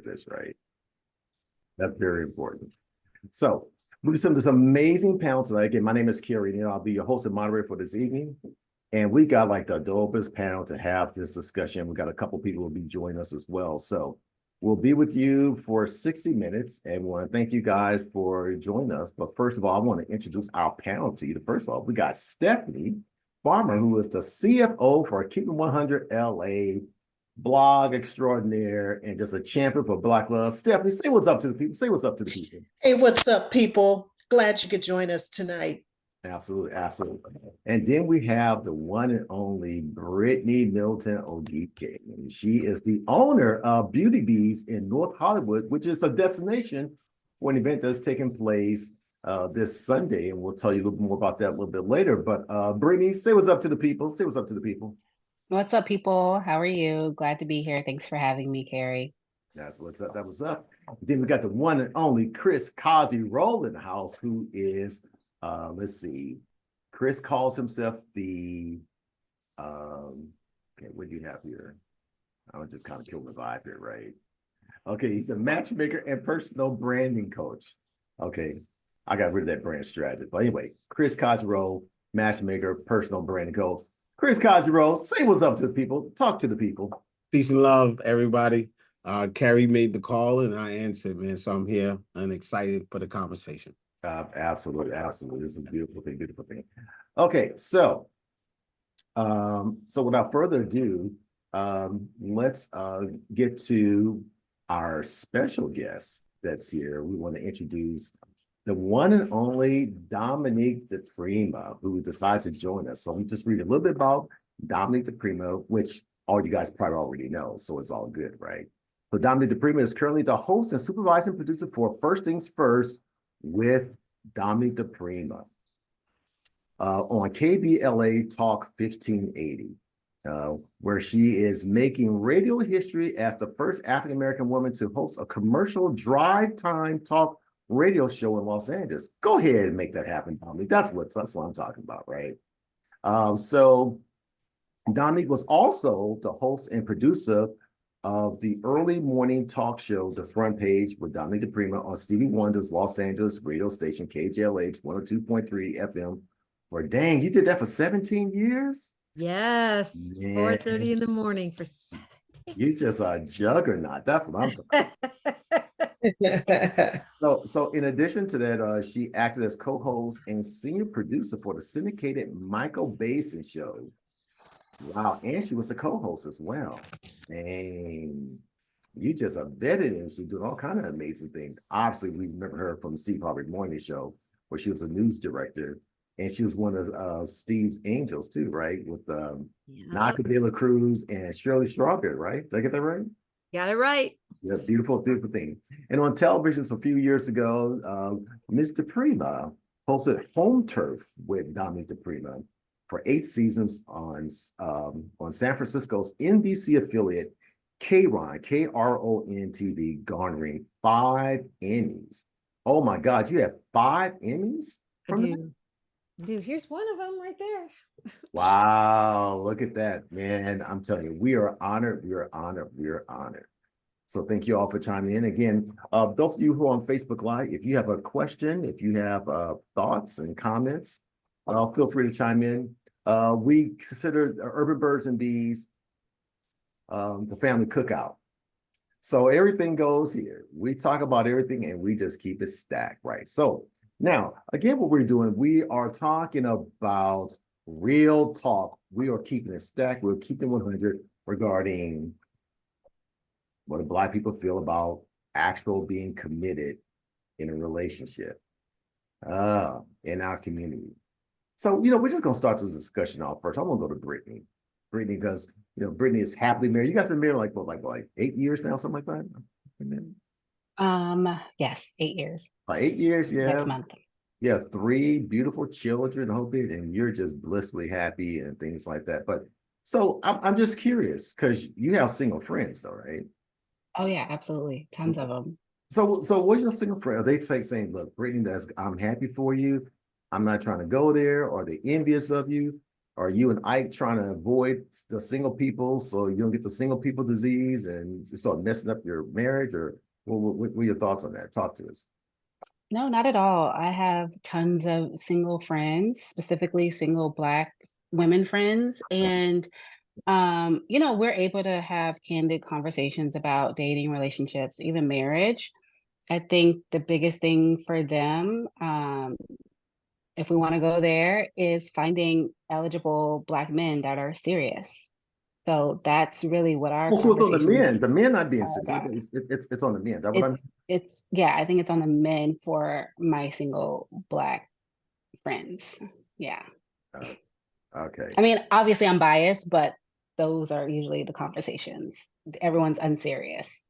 this, right? That's very important. So we have this amazing panel tonight. Again, my name is Kerry, and I'll be your host and moderator for this evening. And we got like the dopest panel to have this discussion. We got a couple people will be joining us as well. So we'll be with you for 60 minutes, and we want to thank you guys for joining us. But first of all, I want to introduce our panel to you. First of all, we got Stephanie Farmer, who is the CFO for Keeping 100 LA, blog extraordinaire, and just a champion for Black love. Stephanie, say what's up to the people. Say what's up to the people. Hey, what's up, people? Glad you could join us tonight. Absolutely, absolutely. And then we have the one and only Brittany Milton Ogike. She is the owner of Beauty Bees in North Hollywood, which is a destination for an event that's taking place this Sunday. And we'll tell you a little more about that a little bit later. But Brittany, say what's up to the people. Say what's up to the people. What's up, people? How are you? Glad to be here. Thanks for having me, Kerry. That's what's up. That was up. Then we got the one and only Chris Cosby Roll in the house, who is let's see. Chris calls himself the okay, what do you have here? I'll just kind of kill the vibe here, right? Okay, he's a matchmaker and personal branding coach. Okay, I got rid of that brand strategy. But anyway, Chris Cosby, matchmaker, personal branding coach. Chris Cosby, say what's up to the people. Talk to the people. Peace and love, everybody. Kerry made the call and I answered, man. So I'm here and excited for the conversation. Absolutely, absolutely. This is a beautiful thing, beautiful thing. Okay, so without further ado, let's get to our special guest that's here. We want to introduce the one and only Dominique DiPrima, who decided to join us. So we just read a little bit about Dominique DiPrima, which all you guys probably already know, so it's all good, right? So Dominique DiPrima is currently the host and supervising producer for First Things First with Dominique DiPrima on KBLA Talk 1580, where she is making radio history as the first African-American woman to host a commercial drive time talk radio show in Los Angeles. Go ahead and make that happen, Dominique. That's what I'm talking about, right? So Dominique was also the host and producer of the early morning talk show, The Front Page with Dominique DiPrima on Stevie Wonder's Los Angeles radio station, KJLH 102.3 FM. For dang, you did that for 17 years? Yes, 4:30 in the morning for 7. You just a juggernaut. That's what I'm talking about. So in addition to that, she acted as co-host and senior producer for the syndicated Michael Basin show. Wow, and she was the co-host as well. And you just a veteran, and she's doing all kind of amazing things. Obviously, we remember her from Steve Harvey Morning Show, where she was a news director, and she was one of Steve's angels too, right? With Naka De La Cruz and Shirley Strawberry, right? Did I get that right? Got it right. Yeah, beautiful, beautiful thing. And on television, a few years ago, Ms. DiPrima hosted Home Turf with Dominique DiPrima for 8 seasons on San Francisco's NBC affiliate, KRON, KRON TV, garnering 5 Emmys. Oh my God, you have 5 Emmys? I do. Here's one of them right there. Wow, look at that, man. I'm telling you, we are honored, we are honored, we are honored. So thank you all for chiming in. Again, those of you who are on Facebook Live, if you have a question, if you have thoughts and comments, feel free to chime in. We consider Urban Birds and Bees the family cookout. So everything goes here. We talk about everything and we just keep it stacked, right? So now, again, what we're doing, we are talking about real talk. We are keeping it stacked. We're keeping 100 regarding what do Black people feel about actual being committed in a relationship in our community. So, we're just going to start this discussion off first. I'm going to go to Brittany. Brittany, because, Brittany is happily married. You guys been married like 8 years now, something like that? Yes, 8 years. 8 years, yeah. Next month. Yeah, 3 beautiful children, and you're just blissfully happy and things like that. But so I'm just curious, because you have single friends though, right? Oh yeah, absolutely. Tons of them. So what's your single friend? Are they saying, look, Brittany, I'm happy for you. I'm not trying to go there. Are they envious of you? Are you and Ike trying to avoid the single people so you don't get the single people disease and you start messing up your marriage? Or what are your thoughts on that? Talk to us. No, not at all. I have tons of single friends, specifically single Black women friends. And, we're able to have candid conversations about dating, relationships, even marriage. I think the biggest thing for them, if we want to go there, is finding eligible Black men that are serious. So that's really what our Well, so it's on the men. conversations The men not being are serious. about. It's on the men. Is that what I'm. Yeah, I think it's on the men for my single Black friends. Yeah. Okay. I mean, obviously I'm biased, but those are usually the conversations. Everyone's unserious.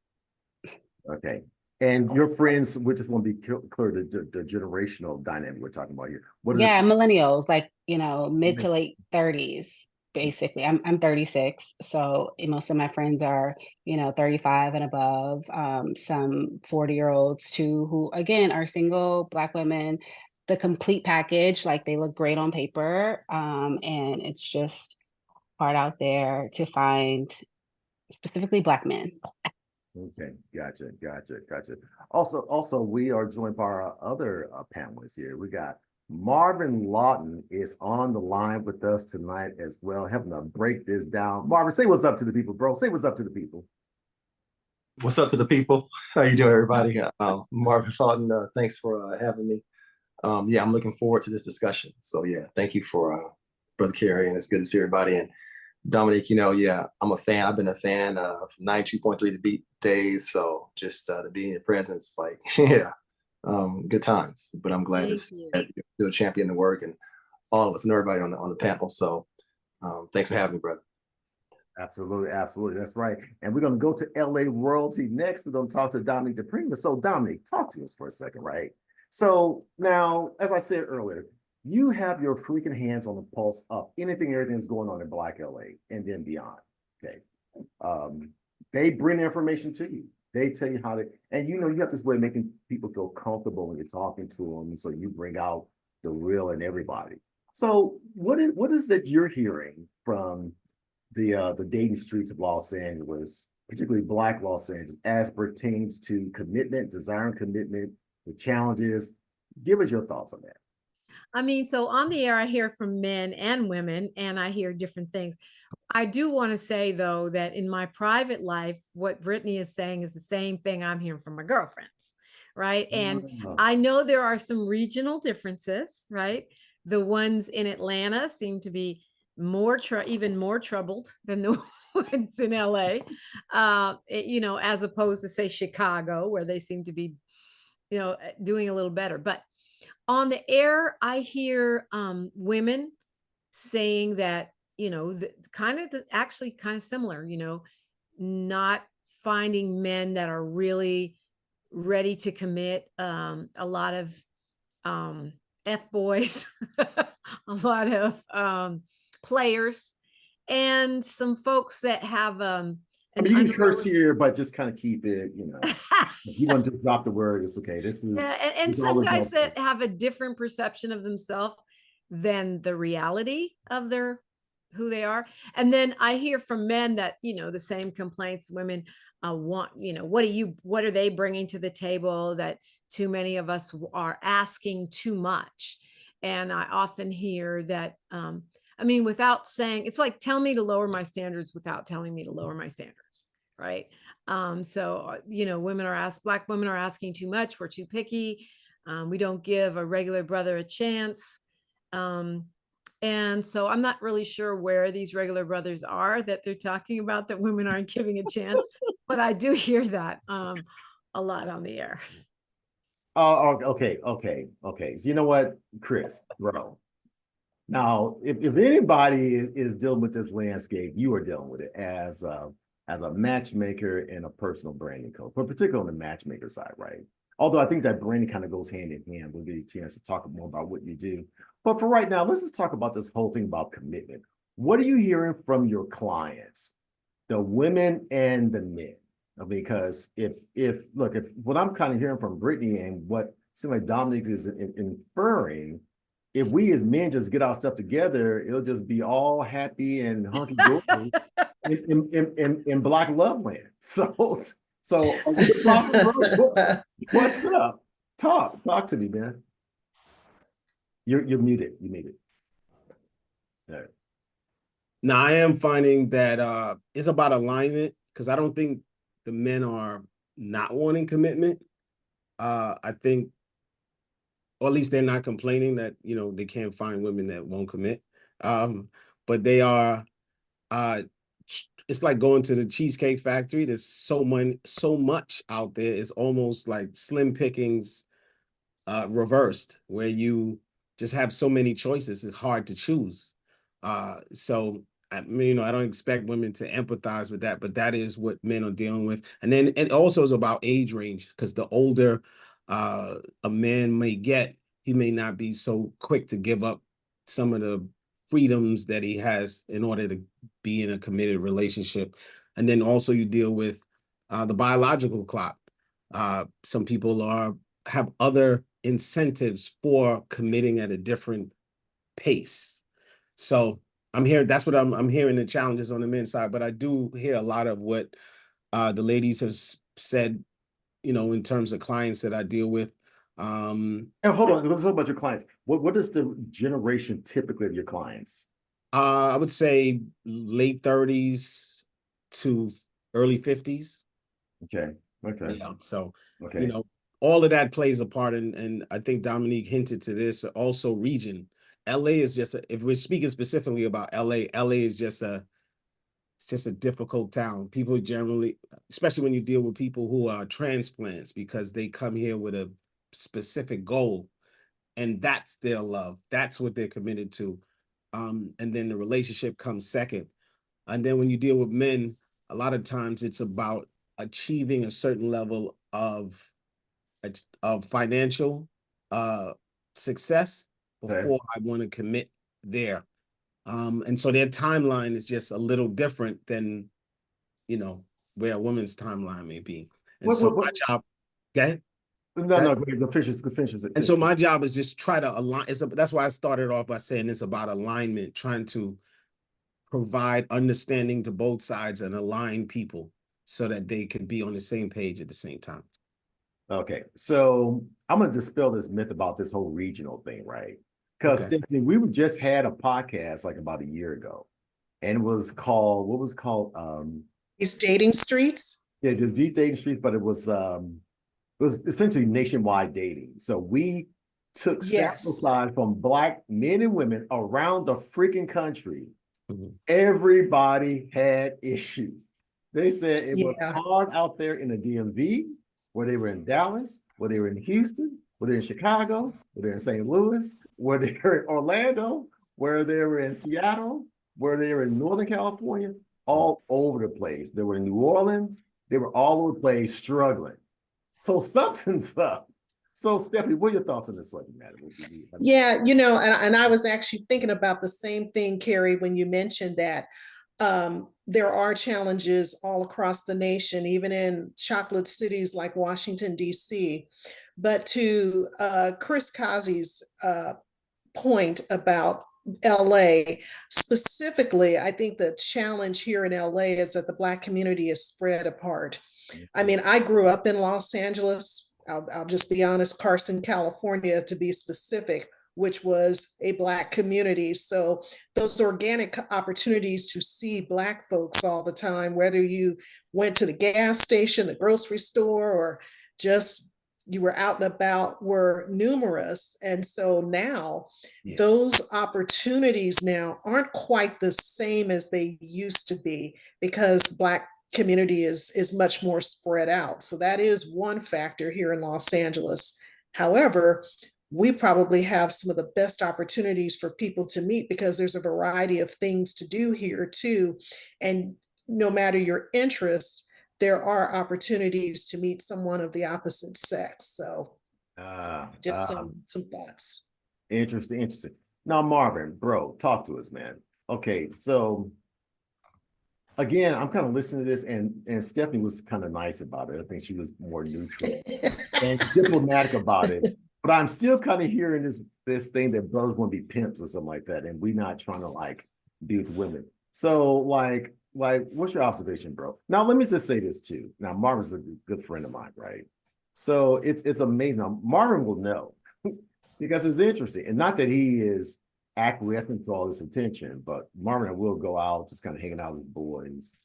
Okay. And your friends, we just want to be clear the generational dynamic we're talking about here. What is Yeah, it? millennials, like, mid to late 30s, basically. I'm 36, so most of my friends are, 35 and above. Some 40-year-olds too, who again are single Black women, the complete package, like they look great on paper. And it's just hard out there to find specifically Black men. Okay, gotcha. Also, we are joined by our other panelists here. We got Marvin Lawton is on the line with us tonight as well, helping to break this down. Marvin, say what's up to the people, bro. Say what's up to the people. What's up to the people? How you doing, everybody? Marvin Felton, thanks for having me. Yeah, I'm looking forward to this discussion. So yeah, thank you for Brother Kerry, and it's good to see everybody. And Dominique, yeah, I'm a fan. I've been a fan of 92.3 The Beat days. So just to be in your presence, like, yeah, good times. But I'm glad to Thank see you. that you're still championing the work and all of us and everybody on the panel. So thanks for having me, brother. Absolutely. That's right. And we're going to go to LA Royalty next. We're going to talk to Dominique DiPrima. So, Dominique, talk to us for a second, right? So, now, as I said earlier, you have your freaking hands on the pulse of everything that's going on in Black LA and then beyond. Okay. They bring the information to you. They tell you how they, and you have this way of making people feel comfortable when you're talking to them. So you bring out the real in everybody. So what is that you're hearing from the dating streets of Los Angeles, particularly Black Los Angeles, as pertains to commitment, desiring commitment, the challenges? Give us your thoughts on that. I mean, so on the air, I hear from men and women, and I hear different things. I do want to say, though, that in my private life, what Brittany is saying is the same thing I'm hearing from my girlfriends, right? And I know there are some regional differences, right? The ones in Atlanta seem to be even more troubled than the ones in LA, as opposed to, say, Chicago, where they seem to be, doing a little better. But on the air, I hear women saying that, actually kind of similar, not finding men that are really ready to commit, a lot of F boys, a lot of players, and some folks that have I mean, you can curse here, but just kind of keep it, if you want to drop the word, it's okay. This is and some guys that have a different perception of themselves than the reality of who they are. And then I hear from men that, the same complaints women want, what are they bringing to the table that too many of us are asking too much? And I often hear that, without saying, it's like, tell me to lower my standards without telling me to lower my standards. Right. Black women are asking too much. We're too picky. We don't give a regular brother a chance. And so I'm not really sure where these regular brothers are that they're talking about that women aren't giving a chance, but I do hear that a lot on the air. Oh, okay. So you know what, Chris, bro? Now, if anybody is dealing with this landscape, you are dealing with it as a matchmaker and a personal branding coach, but particularly on the matchmaker side, right? Although I think that branding kind of goes hand in hand. We'll get you a chance to talk more about what you do. But for right now, let's just talk about this whole thing about commitment. What are you hearing from your clients, the women and the men? Because if what I'm kind of hearing from Brittany and what seems like Dominic is inferring if we as men just get our stuff together, it'll just be all happy and hunky dory in Black love land. So what's up? Talk to me, man. You're muted. You muted. All right. Now I am finding that it's about alignment, because I don't think the men are not wanting commitment. I think, or at least they're not complaining that, you know, they can't find women that won't commit. But they are, it's like going to the Cheesecake Factory. There's so much out there. It's almost like slim pickings reversed, where you just have so many choices. It's hard to choose. So I mean, you know, I don't expect women to empathize with that, but that is what men are dealing with. And then it also is about age range, because the older a man may get, he may not be so quick to give up some of the freedoms that he has in order to be in a committed relationship. And then also you deal with the biological clock. Some people have other incentives for committing at a different pace. So that's what I'm hearing, the challenges on the men's side, but I do hear a lot of what the ladies have said, you know, in terms of clients that I deal with. And hold on, let's talk about your clients. What is the generation typically of your clients? I would say late 30s to early 50s. Okay. Yeah. So, Okay. you know, all of that plays a part, and I think Dominique hinted to this, also region. LA is just if we're speaking specifically about LA is just it's just a difficult town. People generally, especially when you deal with people who are transplants, because they come here with a specific goal, and that's their love. That's what they're committed to. And then the relationship comes second. And then when you deal with men, a lot of times it's about achieving a certain level of financial success before I want to commit there. And so their timeline is just a little different than, you know, where a woman's timeline may be. And my job, okay? No, go finish it. And so my job is just try to align. That's why I started off by saying it's about alignment, trying to provide understanding to both sides and align people so that they can be on the same page at the same time. Okay, so I'm gonna dispel this myth about this whole regional thing, right? Because Stephanie, we just had a podcast like about a year ago, and it was called These dating streets. Yeah, there's these dating streets, but it was essentially nationwide dating. So we took sample size from Black men and women around the freaking country. Mm-hmm. Everybody had issues. They said it was hard out there in the DMV, where they were in Dallas, where they were in Houston, where they were in Chicago, where they were in St. Louis, where they were in Orlando, where they were in Seattle, where they were in Northern California, all over the place. They were in New Orleans. They were all over the place struggling. So something's up. So Stephanie, what are your thoughts on this subject matter? Yeah, you know, and I was actually thinking about the same thing, Carrie, when you mentioned that there are challenges all across the nation, even in chocolate cities like Washington, D.C. But to Chris Kazi's point about LA specifically, I think the challenge here in LA is that the Black community is spread apart. I mean, I grew up in Los Angeles. I'll just be honest, Carson, California, to be specific, which was a Black community. So those organic opportunities to see Black folks all the time, whether you went to the gas station, the grocery store, or just you were out and about, were numerous. And so now those opportunities now aren't quite the same as they used to be, because Black community is much more spread out. So that is one factor here in Los Angeles. However, we probably have some of the best opportunities for people to meet, because there's a variety of things to do here too. And no matter your interest, there are opportunities to meet someone of the opposite sex. So just some thoughts. Interesting. Now, Marvin, bro, talk to us, man. Okay, so again, I'm kind of listening to this, and Stephanie was kind of nice about it. I think she was more neutral and diplomatic about it. But I'm still kind of hearing this thing that brothers want to be pimps or something like that, and we not trying to like be with women. So what's your observation, bro? Now let me just say this too. Now Marvin's a good friend of mine, right? So it's amazing. Now, Marvin will know because it's interesting, and not that he is acquiescing to all this attention, but Marvin will go out just kind of hanging out with boys.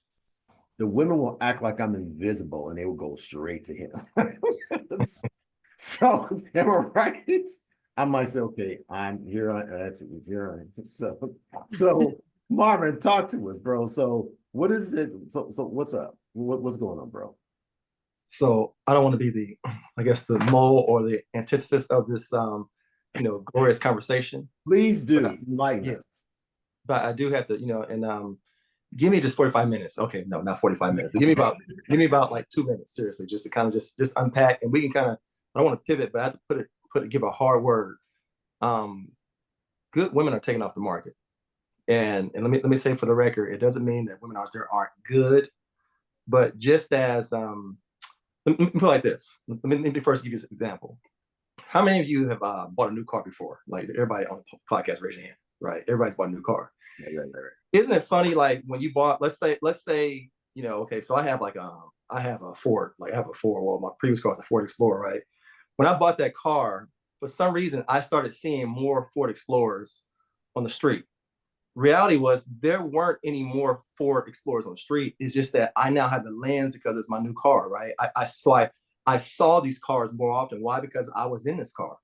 The women will act like I'm invisible, and they will go straight to him. So, am I right? I might say, okay, I'm here. That's it. Here. So Marvin, talk to us, bro. So, what is it? So what's up? What's going on, bro? So I don't want to be the, I guess, the mole or the antithesis of this, glorious conversation. Please do But enlighten yeah, us. but I do have to, and give me just 45 minutes. Okay, no, not 45 minutes. But give me about like 2 minutes, seriously, just to kind of just unpack, and we can kind of. I don't want to pivot, but I have to give a hard word. Good women are taken off the market, and let me say for the record, it doesn't mean that women out there aren't good, but just as let me put it like this. Let me first give you this example. How many of you have bought a new car before? Like everybody on the podcast, raise your hand. Right, everybody's bought a new car. Right. Isn't it funny? Like when you bought, let's say, okay, so I have a Ford, well, my previous car was a Ford Explorer, right? When I bought that car, for some reason, I started seeing more Ford Explorers on the street. Reality was there weren't any more Ford Explorers on the street. It's just that I now have the lens because it's my new car, right? I saw these cars more often. Why? Because I was in this car.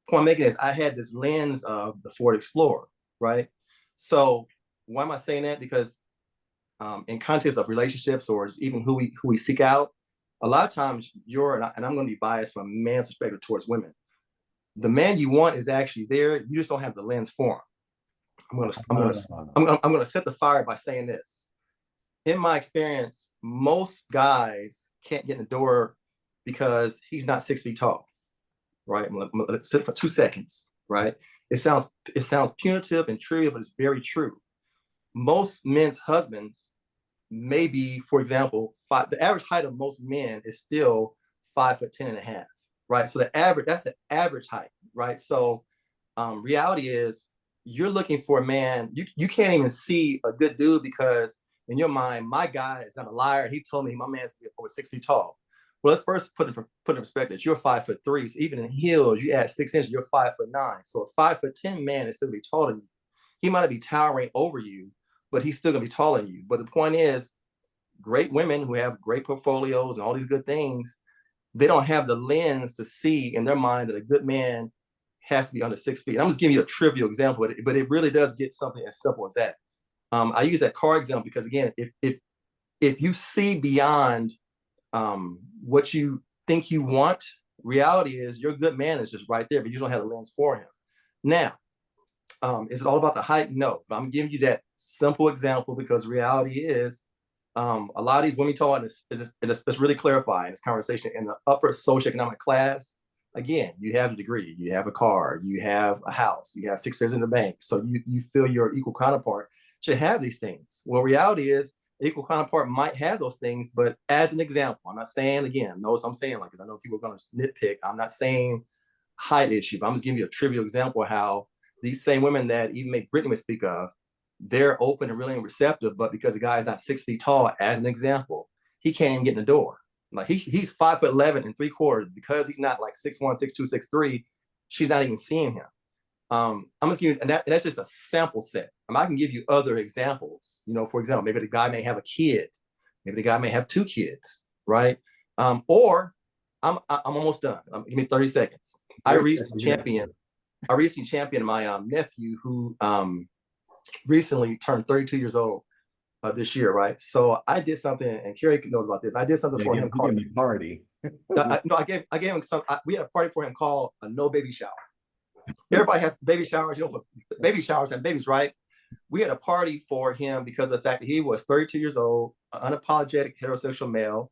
The point I'm making is I had this lens of the Ford Explorer, right? So why am I saying that? Because in context of relationships or even who we seek out, a lot of times and I'm going to be biased from a man's perspective towards women. The man you want is actually there. You just don't have the lens for him. I'm gonna set the fire by saying this. In my experience, most guys can't get in the door because he's not 6 feet tall, right? Let's sit for 2 seconds, right? It sounds punitive and trivial, but it's very true. Most men's husbands may be, for example, the average height of most men is still 5'10.5", right? So that's the average height, right? So reality is you're looking for a man, you can't even see a good dude because in your mind, my guy is not a liar. He told me my man's over 6 feet tall. Well, let's first put in perspective. You're 5'3", so even in heels, you add 6 inches, you're 5'9". So a 5'10" man is still gonna be taller than you. He might be towering over you, but he's still gonna be taller than you. But the point is, great women who have great portfolios and all these good things, they don't have the lens to see in their mind that a good man has to be under 6 feet. I'm just giving you a trivial example, but it really does get something as simple as that. I use that car example because again, if you see beyond what you think you want, reality is your good man is just right there, but you don't have a lens for him. Now, is it all about the height? No, but I'm giving you that simple example because reality is a lot of these women talk about this, it's really clarifying this conversation in the upper socioeconomic class. Again, you have a degree, you have a car, you have a house, you have 6 figures in the bank. So you feel your equal counterpart should have these things. Well, reality is equal counterpart might have those things, but as an example, I'm not saying, again, notice I'm saying, like, because I know people are going to nitpick. I'm not saying height issue, but I'm just giving you a trivial example of how these same women that even make Brittany would speak of, they're open and really receptive, but because the guy is not 6 feet tall, as an example, he can't even get in the door. Like he's 5'11.75" because he's not like 6'1", 6'2", 6'3", she's not even seeing him. I'm just giving you, and that's just a sample set. I can give you other examples. For example, maybe the guy may have a kid, maybe the guy may have 2 kids, right? Or I'm almost done. Give me 30 seconds. I recently championed my nephew who recently turned 32 years old this year, right? So I did something, and Kerry knows about this. I did something for him called a party. I gave him some. We had a party for him called a no baby shower. Everybody has baby showers, for baby showers and babies, right? We had a party for him because of the fact that he was 32 years old, unapologetic heterosexual male,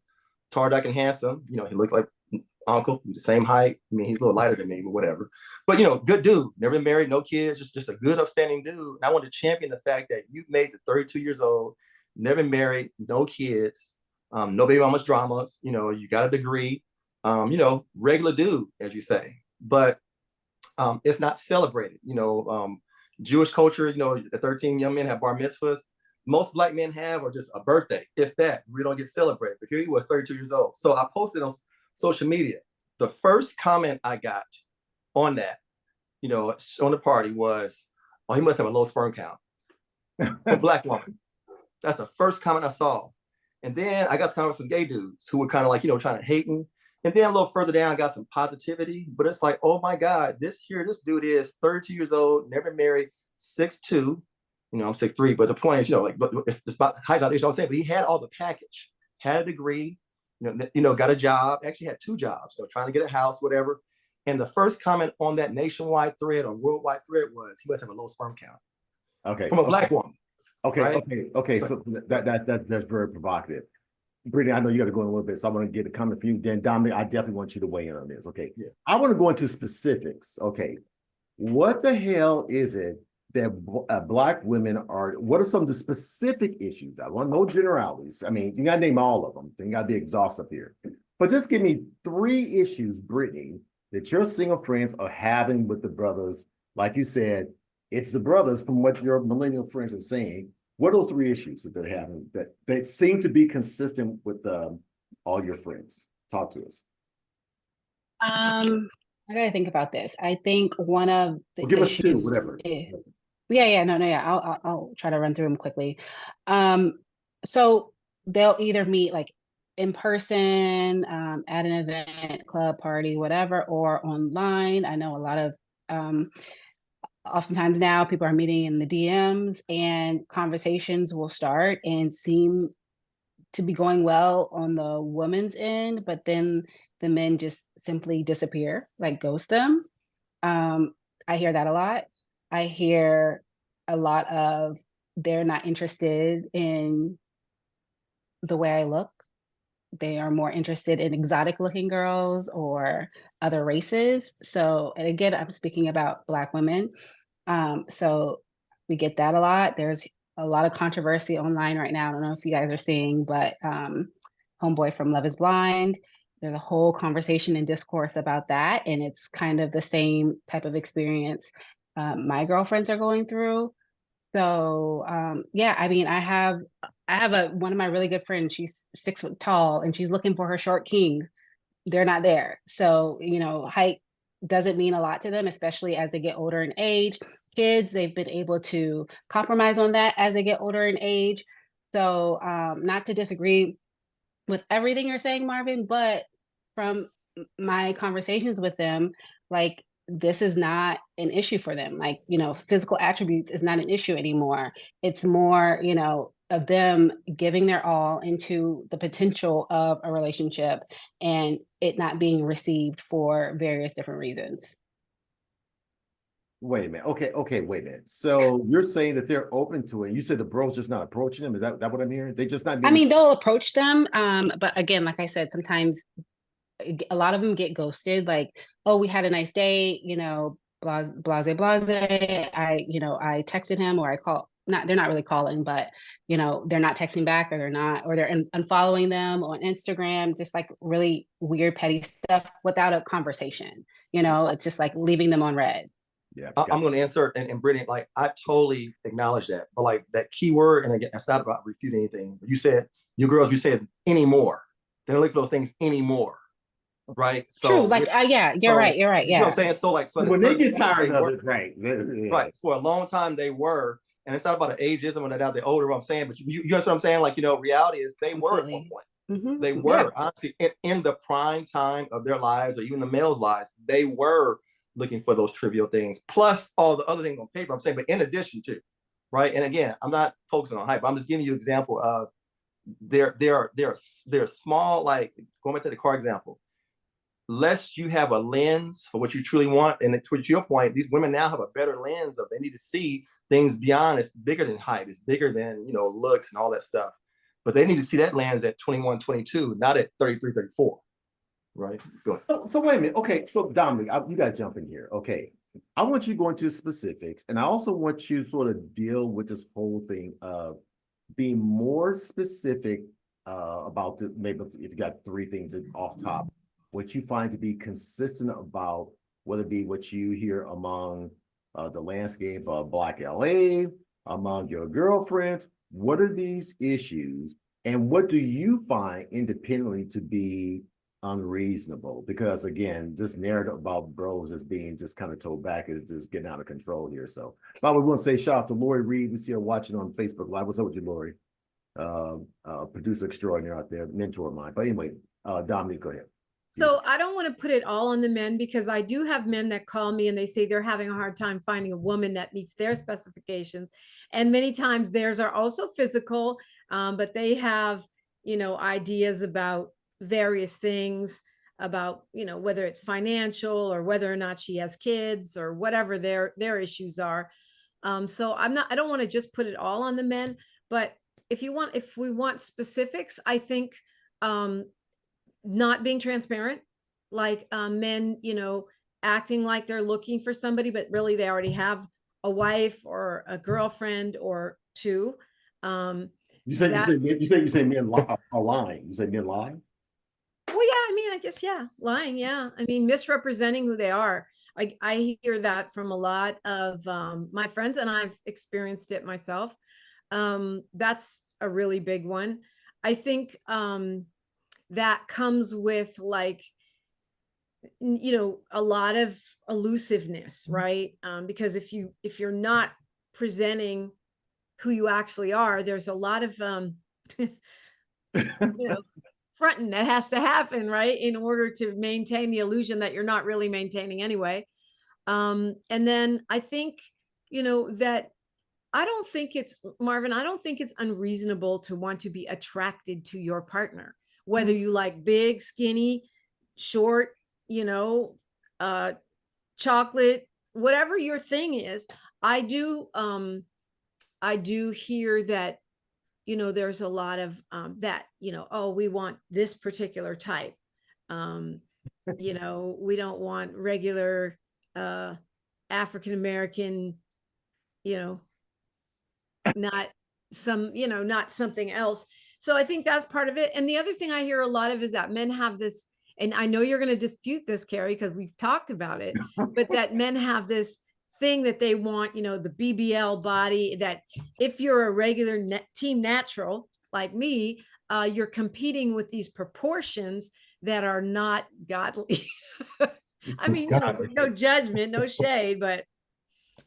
tall, dark, and handsome. He looked like uncle, the same height. I mean, he's a little lighter than me, but whatever. But good dude, never been married, no kids, just a good, upstanding dude. And I want to champion the fact that you made it 32 years old, never married, no kids, no baby mama's dramas. You got a degree, regular dude, as you say. But it's not celebrated. Jewish culture, the 13 young men have bar mitzvahs. Most Black men have or just a birthday, if that. We don't get celebrated. But here he was, 32 years old. So I posted on social media. The first comment I got on that, on the party was, "Oh, he must have a low sperm count." For a Black woman. That's the first comment I saw. And then I got some gay dudes who were kind of like, trying to hate me. And then a little further down, I got some positivity. But it's like, oh my God, this dude is 32 years old, never married, 6'2". I'm 6'3", but the point is, but it's just about height, not the issue I'm saying. But he had all the package, had a degree, got a job, actually had 2 jobs, trying to get a house, whatever. And the first comment on that nationwide thread or worldwide thread was, he must have a low sperm count. Okay. From a Black woman. Okay. Right? Okay. So that's very provocative. Brittany, I know you got to go in a little bit, so I want to get a comment from you. Then Dominic, I definitely want you to weigh in on this. Okay. Yeah. I want to go into specifics. Okay. What the hell is it that Black women are? What are some of the specific issues? I want no generalities. I mean, you got to name all of them. You got to be exhaustive here. But just give me 3 issues, Brittany, that your single friends are having with the brothers. Like you said, it's the brothers from what your millennial friends are saying. What are those 3 issues that they're having that seem to be consistent with all your friends? Talk to us. I gotta think about this. I think one of the Well, give us 2, issues whatever. I'll try to run through them quickly. So they'll either meet like in person, at an event, club, party, whatever, or online. I know a lot of oftentimes now people are meeting in the DMs and conversations will start and seem to be going well on the woman's end, but then the men just simply disappear, like ghost them. I hear that a lot. I hear a lot of they're not interested in the way I look. They are more interested in exotic looking girls or other races. So, and again, I'm speaking about Black women. So we get that a lot. There's a lot of controversy online right now. I don't know if you guys are seeing, but Homeboy from Love is Blind, there's a whole conversation and discourse about that. And it's kind of the same type of experience my girlfriends are going through. So yeah, I mean, I have one of my really good friends, she's 6 foot tall and she's looking for her short king. They're not there. So, height doesn't mean a lot to them, especially as they get older in age. Kids, they've been able to compromise on that as they get older in age. So not to disagree with everything you're saying, Marvin, but from my conversations with them, like this is not an issue for them. Like, physical attributes is not an issue anymore. It's more, of them giving their all into the potential of a relationship and it not being received for various different reasons. Wait a minute. Okay, wait a minute. So you're saying that they're open to it. You said the bro's just not approaching them. Is that what I'm hearing? They just not being... I mean, they'll approach them. But again, like I said, sometimes a lot of them get ghosted. Like, oh, we had a nice day, blase. I texted him or I call. They're not really calling, but they're not texting back or they're unfollowing them on Instagram, just like really weird, petty stuff without a conversation. It's just like leaving them on red. Yeah, I'm going to insert and Brittany, like I totally acknowledge that, but like that key word, and again, it's not about refuting anything. But you said you said anymore. They don't look for those things anymore, right? So true, like yeah, you're right. You know Yeah, what I'm saying? So when they get tired of it, right? Right. For a long time they were, and it's not about an ageism or that now they're older. What I'm saying, but you understand what I'm saying? Like reality is they were at one point. Mm-hmm. They were honestly in the prime time of their lives, or even the males' lives, they were looking for those trivial things, plus all the other things on paper. I'm saying, but in addition to, right? And again, I'm not focusing on hype. I'm just giving you an example of they're small, like going back to the car example. Lest you have a lens for what you truly want, and to your point, these women now have a better lens of they need to see things beyond. It's bigger than height. It's bigger than looks and all that stuff. But they need to see that lens at 21, 22, not at 33, 34. Right. Go ahead. So wait a minute. Okay. So Dominic, you got to jump in here. Okay. I want you to go into specifics, and I also want you to sort of deal with this whole thing of being more specific about maybe if you got 3 things off top, what you find to be consistent about whether it be what you hear among the landscape of Black LA, among your girlfriends. What are these issues, and what do you find independently to be unreasonable? Because again, this narrative about bros just being just kind of told back is just getting out of control here. So, Bob, we want to say shout out to Lori Reed, who's here watching on Facebook Live. What's up with you, Lori? Producer extraordinaire out there, mentor of mine. But anyway, Dominique, go ahead. So I don't want to put it all on the men, because I do have men that call me and they say they're having a hard time finding a woman that meets their specifications. And many times theirs are also physical, but they have, ideas about various things, about, whether it's financial or whether or not she has kids or whatever their issues are. So I don't want to just put it all on the men, but if we want specifics, I think, not being transparent, like men, acting like they're looking for somebody, but really they already have a wife or a girlfriend or two. You say men are lying. You say men lying? Well, yeah, I mean, I guess, yeah, lying. Yeah. I mean, misrepresenting who they are. I hear that from a lot of my friends, and I've experienced it myself. That's a really big one. I think that comes with like, a lot of elusiveness, right? Because if you're not presenting who you actually are, there's a lot of fronting that has to happen, right, in order to maintain the illusion that you're not really maintaining anyway. And then I think, that I don't think it's, Marvin, I don't think it's unreasonable to want to be attracted to your partner, whether you like big, skinny, short, chocolate, whatever your thing is. I do hear that, there's a lot of that, oh, we want this particular type. We don't want regular African-American, not not something else. So I think that's part of it. And the other thing I hear a lot of is that men have this, and I know you're going to dispute this, Carrie, because we've talked about it, but that men have this thing that they want, the BBL body, that if you're a regular team natural like me, you're competing with these proportions that are not godly. I mean, no judgment, no shade, but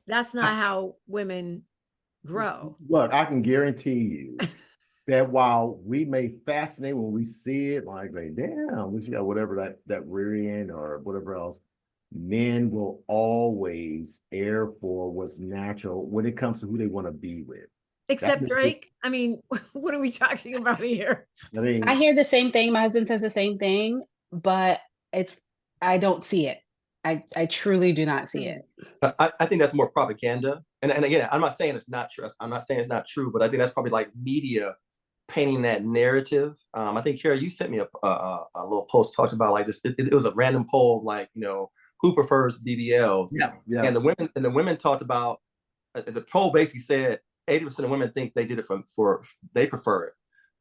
that's not how women grow. Look, I can guarantee you that while we may fascinate when we see it, like damn, we got whatever that rear end or whatever else, men will always err for what's natural when it comes to who they want to be with. Except Drake. I mean, what are we talking about here? I hear the same thing. My husband says the same thing, but I don't see it. I truly do not see it. I think that's more propaganda. And again, I'm not saying it's not true. I'm not saying it's not true, but I think that's probably like media painting that narrative. I think, Kara, you sent me a little post talked about like this. It was a random poll, like, who prefers BBLs? Yeah. And the women talked about, the poll basically said 80% of women think they did it for they prefer it,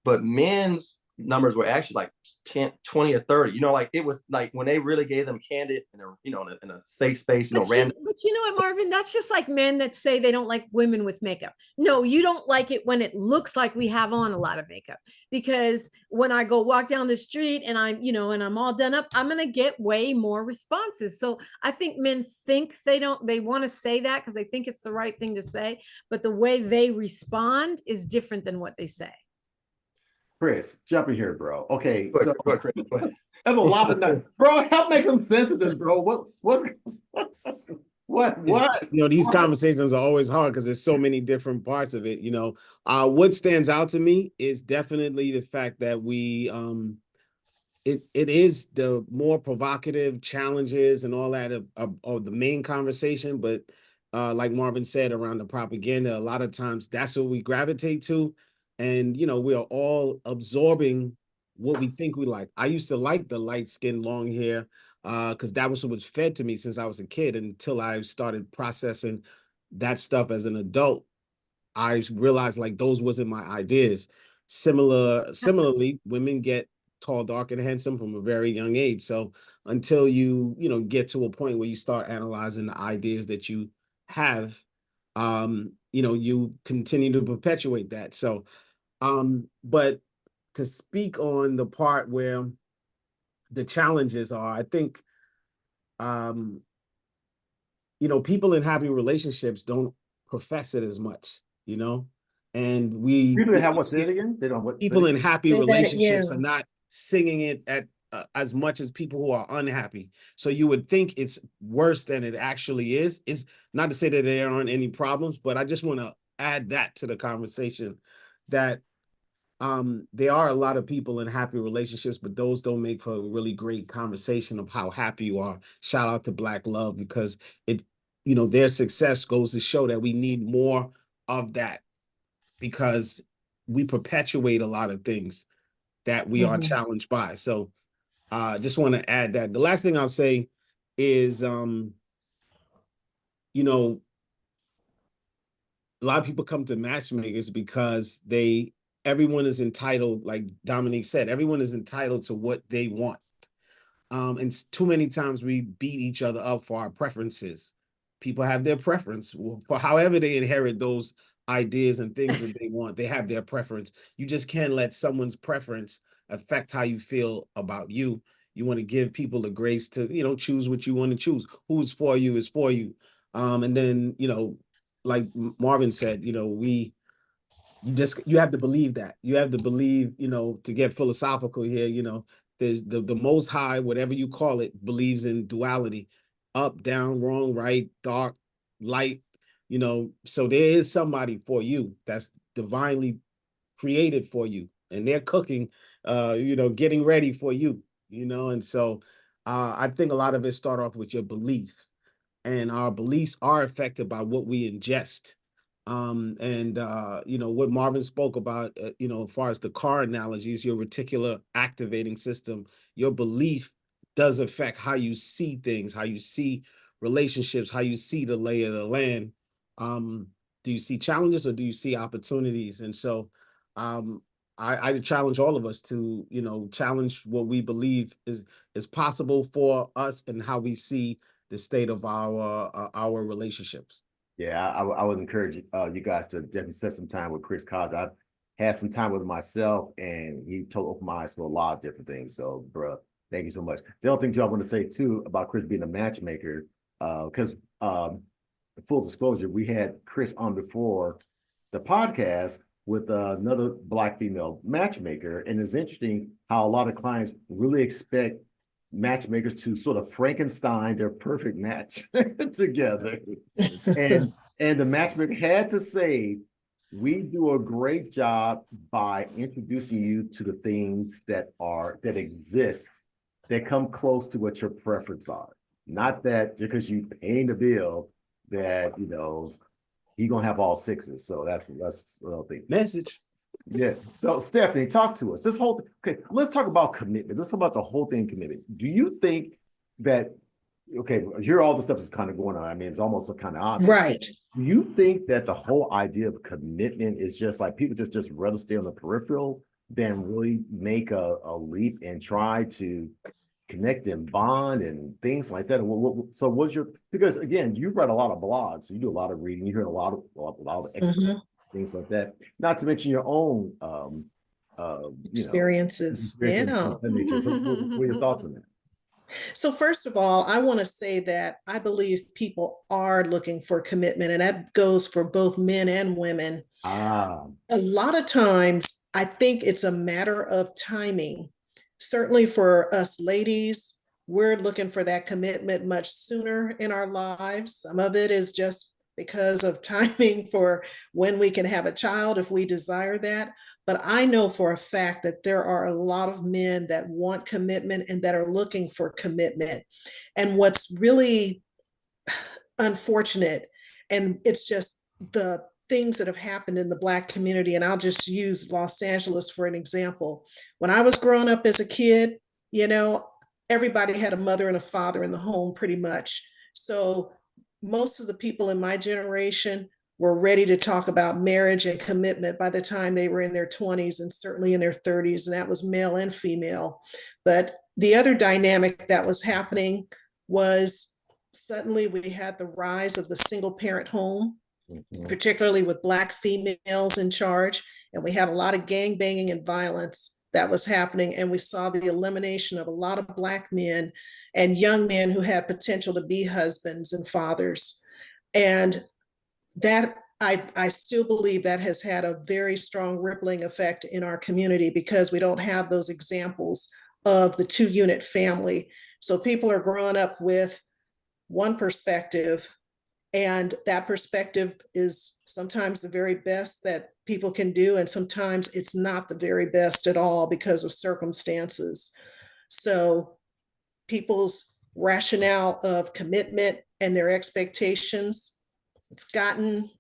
but men's numbers were actually like 10, 20 or 30. Like it was like when they really gave them candid in a safe space, random. But you know what, Marvin? That's just like men that say they don't like women with makeup. No, you don't like it when it looks like we have on a lot of makeup. Because when I go walk down the street and I'm, and I'm all done up, I'm gonna get way more responses. So I think men think they want to say that because they think it's the right thing to say, but the way they respond is different than what they say. Chris, jump in here, bro. Okay, Go so ahead, Chris, go ahead. That's a lot of numbers. Bro, help make some sense of this, bro. What? These conversations are always hard because there's so many different parts of it. What stands out to me is definitely the fact that we it is the more provocative challenges and all that of the main conversation, but like Marvin said, around the propaganda, a lot of times that's what we gravitate to. And, we are all absorbing what we think we like. I used to like the light skin, long hair, because that was what was fed to me since I was a kid, until I started processing that stuff as an adult. I realized like those wasn't my ideas. Similarly, women get tall, dark, and handsome from a very young age. So until you, get to a point where you start analyzing the ideas that you have, you continue to perpetuate that. So, but to speak on the part where the challenges are, I think, people in happy relationships don't profess it as much, and People that have what, say it again? They don't what? people in happy Say that, relationships yeah. are not singing it at as much as people who are unhappy. So you would think it's worse than it actually is. It's not to say that there aren't any problems, but I just want to add that to the conversation, that there are a lot of people in happy relationships, but those don't make for a really great conversation of how happy you are. Shout out to Black Love, because their success goes to show that we need more of that, because we perpetuate a lot of things that we are challenged by. So just want to add that. The last thing I'll say is, a lot of people come to matchmakers because everyone is entitled, like Dominique said, everyone is entitled to what they want. And too many times we beat each other up for our preferences. People have their preference for however they inherit those ideas and things that they want. They have their preference. You just can't let someone's preference affect how you feel about you. You want to give people the grace to, choose what you want to choose. Who's for you is for you. And then, like Marvin said, you have to believe that. You have to believe, to get philosophical here, the Most High, whatever you call it, believes in duality: up, down, wrong, right, dark, light, so there is somebody for you that's divinely created for you, and they're cooking, getting ready for you, and so I think a lot of it start off with your belief, and our beliefs are affected by what we ingest. And what Marvin spoke about, as far as the car analogies, your reticular activating system, your belief does affect how you see things, how you see relationships, how you see the lay of the land. Do you see challenges or do you see opportunities? And so I challenge all of us to, challenge what we believe is possible for us and how we see the state of our relationships. Yeah, I would encourage you guys to definitely set some time with Chris Cos. I've had some time with him myself, and he told open my eyes for a lot of different things. So, bro, thank you so much. The other thing too I want to say too about Chris being a matchmaker, because full disclosure, we had Chris on before the podcast with another Black female matchmaker, and it's interesting how a lot of clients really expect matchmakers to sort of Frankenstein their perfect match together. And the matchmaker had to say, we do a great job by introducing you to the things that exist, that come close to what your preference are. Not that because you paying the bill that he gonna have all sixes. So that's what I think. Message. Yeah. So Stephanie, talk to us. This whole okay, let's talk about commitment. Let's talk about the whole thing, commitment. Do you think that here all the stuff is kind of going on? I mean, it's almost kind of obvious. Right. Do you think that the whole idea of commitment is just like people just rather stay on the peripheral than really make a leap and try to connect and bond and things like that? So what's your, because again, you read a lot of blogs, so you do a lot of reading, you hear a lot of experts, things like that, not to mention your own experiences. Yeah. So what are your thoughts on that? So first of all, I want to say that I believe people are looking for commitment, and that goes for both men and women. A lot of times, I think it's a matter of timing. Certainly for us ladies, we're looking for that commitment much sooner in our lives. Some of it is just because of timing for when we can have a child if we desire that. But I know for a fact that there are a lot of men that want commitment and that are looking for commitment. And what's really unfortunate, and it's just the things that have happened in the Black community, and I'll just use Los Angeles for an example. When I was growing up as a kid, everybody had a mother and a father in the home pretty much. So most of the people in my generation were ready to talk about marriage and commitment by the time they were in their 20s and certainly in their 30s, and that was male and female. But the other dynamic that was happening was suddenly we had the rise of the single parent home, particularly with Black females in charge, and we had a lot of gang banging and violence that was happening, and we saw the elimination of a lot of Black men and young men who had potential to be husbands and fathers. And that I still believe that has had a very strong rippling effect in our community because we don't have those examples of the 2-unit family. So people are growing up with one perspective, and that perspective is sometimes the very best that people can do, and sometimes it's not the very best at all because of circumstances. So people's rationale of commitment and their expectations, it's gotten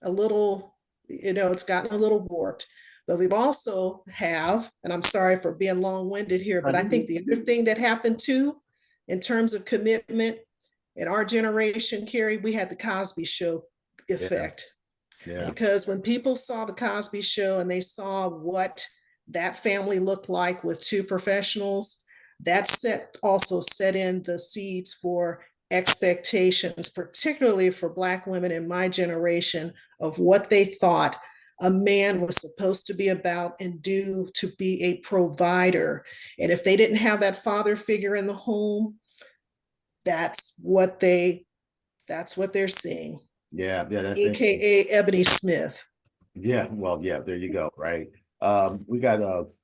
a little, it's gotten a little warped. But we've also have, and I'm sorry for being long-winded here, but I think the other thing that happened too, in terms of commitment, in our generation, Carrie, we had the Cosby Show effect. Yeah. Because when people saw the Cosby Show and they saw what that family looked like with 2 professionals, that also set in the seeds for expectations, particularly for Black women in my generation, of what they thought a man was supposed to be about and do to be a provider. And if they didn't have that father figure in the home, that's what they're seeing. Yeah, that's AKA Ebony Smith. Yeah, well, yeah, there you go, right? We got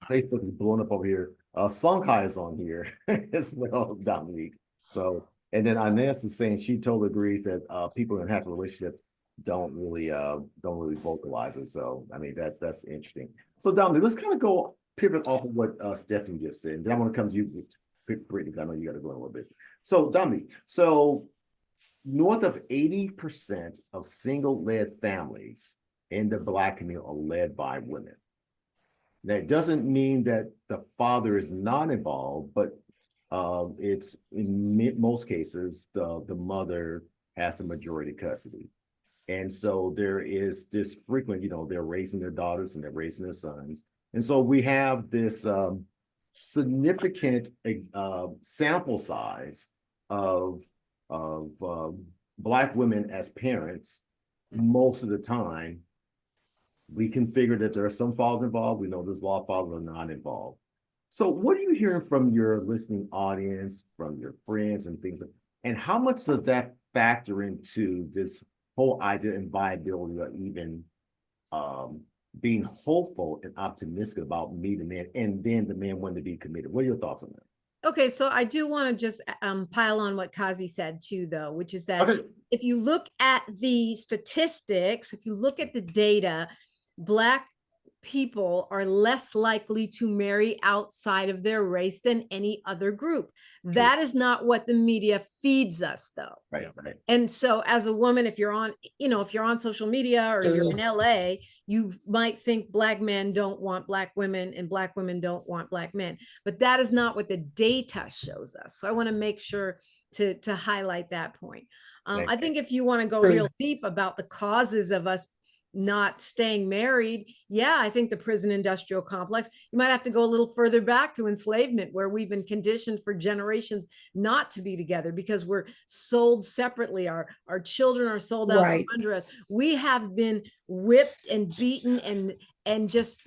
Facebook is blowing up over here. Songhai is on here as well, Dominique. So, and then Inez is saying she totally agrees that people in a happy relationship don't really vocalize it. So, I mean, that's interesting. So, Dominique, let's kind of go pivot off of what Stephanie just said. Then I want to come to you, Brittany, because I know you got to go in a little bit. So, Dominique, north of 80% of single-led families in the Black community are led by women. That doesn't mean that the father is not involved, but it's in most cases, the mother has the majority custody. And so there is this frequent, they're raising their daughters and they're raising their sons. And so we have this significant sample size of Black women as parents. Most of the time, we can figure that there are some fathers involved. We know there's a lot of fathers are not involved. So what are you hearing from your listening audience, from your friends and things? And how much does that factor into this whole idea and viability of even being hopeful and optimistic about meeting a man and then the man wanting to be committed? What are your thoughts on that? Okay, so I do want to just pile on what Kazi said too, though, which is that if you look at the statistics, if you look at the data, Black people are less likely to marry outside of their race than any other group. That is not what the media feeds us, though. Right. And so as a woman, if you're on social media or you're in LA, you might think Black men don't want Black women and Black women don't want Black men. But that is not what the data shows us. So I want to make sure to highlight that point. I think if you want to go real deep about the causes of us not staying married, I think the prison industrial complex, you might have to go a little further back to enslavement, where we've been conditioned for generations not to be together because we're sold separately. Our children are sold out from under us. We have been whipped and beaten and just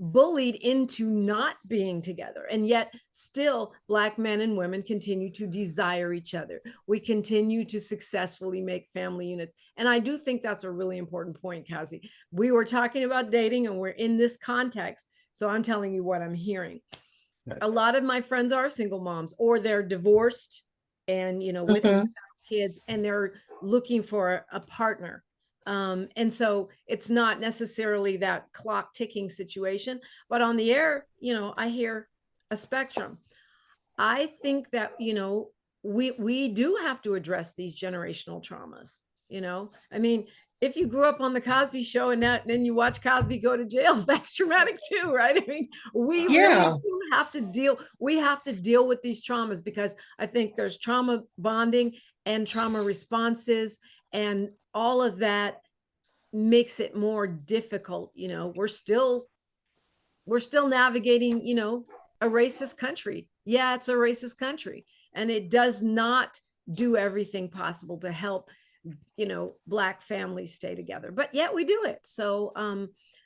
bullied into not being together. And yet still Black men and women continue to desire each other. We continue to successfully make family units. And I do think that's a really important point, Kazi. We were talking about dating and we're in this context. So I'm telling you what I'm hearing. A lot of my friends are single moms, or they're divorced and, with kids, and they're looking for a partner. And so it's not necessarily that clock ticking situation, but on the air, I hear a spectrum. I think that, we do have to address these generational traumas. I mean, if you grew up on the Cosby Show and then you watch Cosby go to jail, that's traumatic too, right? I mean, we really do have to deal with these traumas, because I think there's trauma bonding and trauma responses, and all of that makes it more difficult. You know, we're still navigating, you know, a racist country. Yeah, it's a racist country, and it does not do everything possible to help, you know, Black families stay together, but yet we do it. So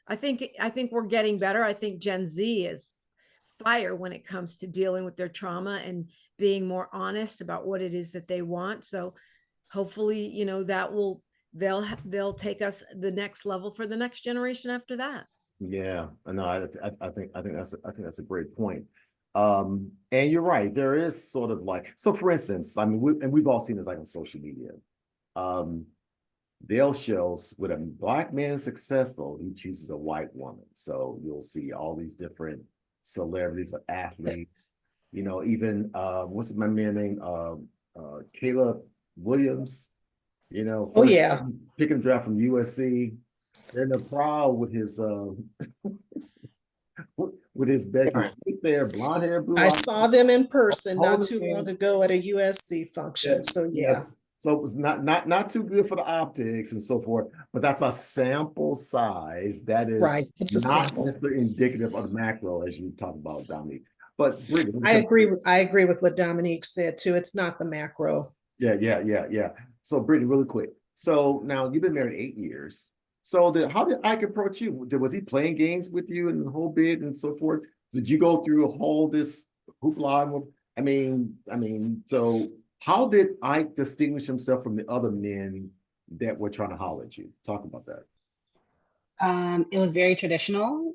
I think we're getting better. I think Gen Z is fire when it comes to dealing with their trauma and being more honest about what it is that they want. So hopefully, you know, that will, they'll take us the next level for the next generation after that. Yeah, no, I think that's a great point. And you're right. There is sort of like, so for instance, I mean, we've all seen this like on social media. Um, they'll show when a Black man is successful, he chooses a white woman. So you'll see all these different celebrities or athletes, you know, even what's my man name? Caleb Williams, you know, Oh, first yeah. picking draft from USC, standing up proud with his with his Becky Right. right there, blonde hair, blue I eyes. saw them in person not Holding too long hands. ago at a USC function. So yeah. Yes. So it was not too good for the optics and so forth, but that's a sample size that is Right. It's a not sample. necessarily indicative of the macro, as you talk about, Dominique. But Brittany, I agree with what Dominique said too. It's not the macro. yeah. So Brittany, really quick. So now you've been married 8 years. So how did Ike approach you? Was he playing games with you and the whole bit and so forth? Did you go through a whole this hoopla? So how did Ike distinguish himself from the other men that were trying to holler at you? Talk about that. It was very traditional.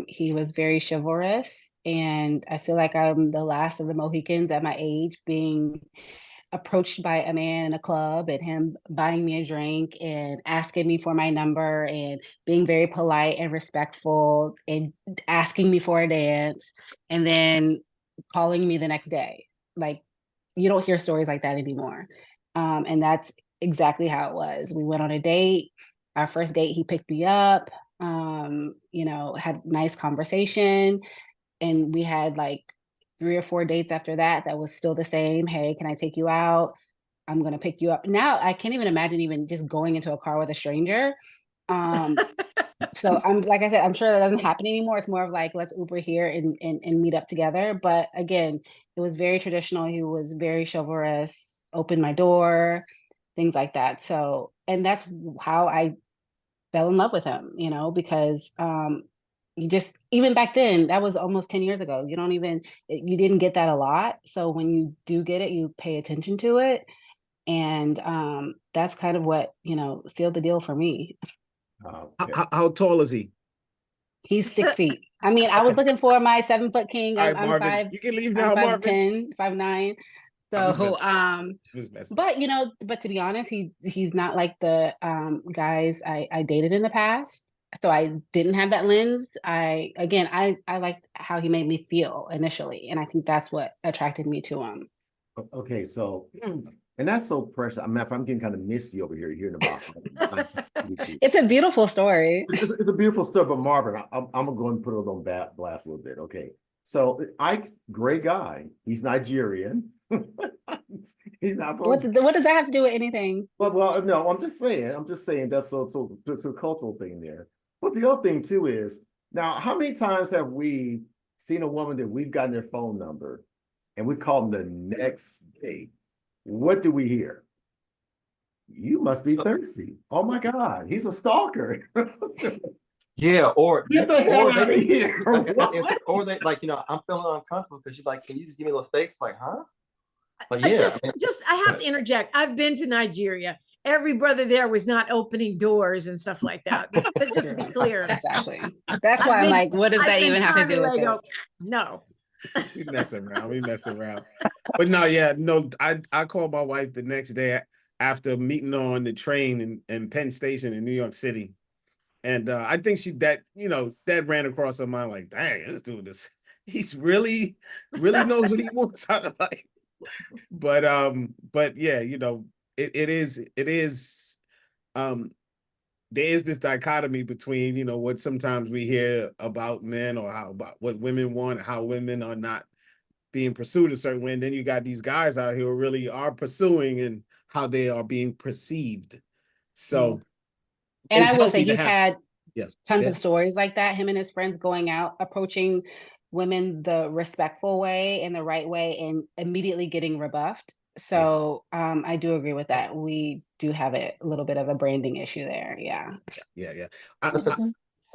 He was very chivalrous, and I feel like I'm the last of the Mohicans at my age being approached by a man in a club and him buying me a drink and asking me for my number and being very polite and respectful and asking me for a dance and then calling me the next day. Like, you don't hear stories like that anymore. And that's exactly how it was. We went on a date. Our first date, he picked me up, you know, had nice conversation. And we had like 3 or 4 dates after that that was still the same. Hey, can I take you out? I'm gonna pick you up. Now I can't even imagine even just going into a car with a stranger. Um, so I'm like I said, I'm sure that doesn't happen anymore. It's more of like let's Uber here and meet up together. But again, it was very traditional. He was very chivalrous, opened my door, things like that. So and that's how I fell in love with him, you know, because you just even back then, that was almost 10 years ago. You didn't get that a lot. So when you do get it, you pay attention to it. And that's kind of what, you know, sealed the deal for me. Okay. How tall is he? He's 6 feet. I mean, I was looking for my 7 foot king. All right, I'm Marvin, five, you can leave I'm now, Marvin. 5'10", 5'9". I'm just So messing. I'm just messing. but you know, but to be honest, he's not like the guys I dated in the past. So I didn't have that lens. I liked how he made me feel initially, and I think that's what attracted me to him. Okay, so and that's so precious. I mean, if I'm getting kind of misty over here hearing about It's a beautiful story. it's a beautiful story, but Marvin, I'm gonna go and put it on blast a little bit. Okay, so Ike's great guy. He's Nigerian. He's not from. What does that have to do with anything? Well, no, I'm just saying that's so it's a cultural thing there. But the other thing too is now, how many times have we seen a woman that we've gotten their phone number and we call them the next day? What do we hear? You must be thirsty. Oh my God, he's a stalker. Yeah, or Get the hell out of they, here. or they like, I'm feeling uncomfortable because you're like, can you just give me a little space? It's like, huh? But yeah, I have to interject. I've been to Nigeria. Every brother there was not opening doors and stuff like that. Just to be clear. Exactly. That's why I'm like, what does that even have to do with it? No. We messing around. But no, yeah, no, I called my wife the next day after meeting on the train in Penn Station in New York City. And I think that ran across her mind like, dang, this dude he's really knows what he wants out of life. But yeah, it is there is this dichotomy between, what sometimes we hear about men or about what women want, how women are not being pursued a certain way. And then you got these guys out here who really are pursuing and how they are being perceived. So And it's I will say healthy to he's have. had Yeah. tons Yeah. of stories like that, him and his friends going out, approaching women the respectful way and the right way, and immediately getting rebuffed. So I do agree with that. We do have a little bit of a branding issue there. Yeah. Yeah.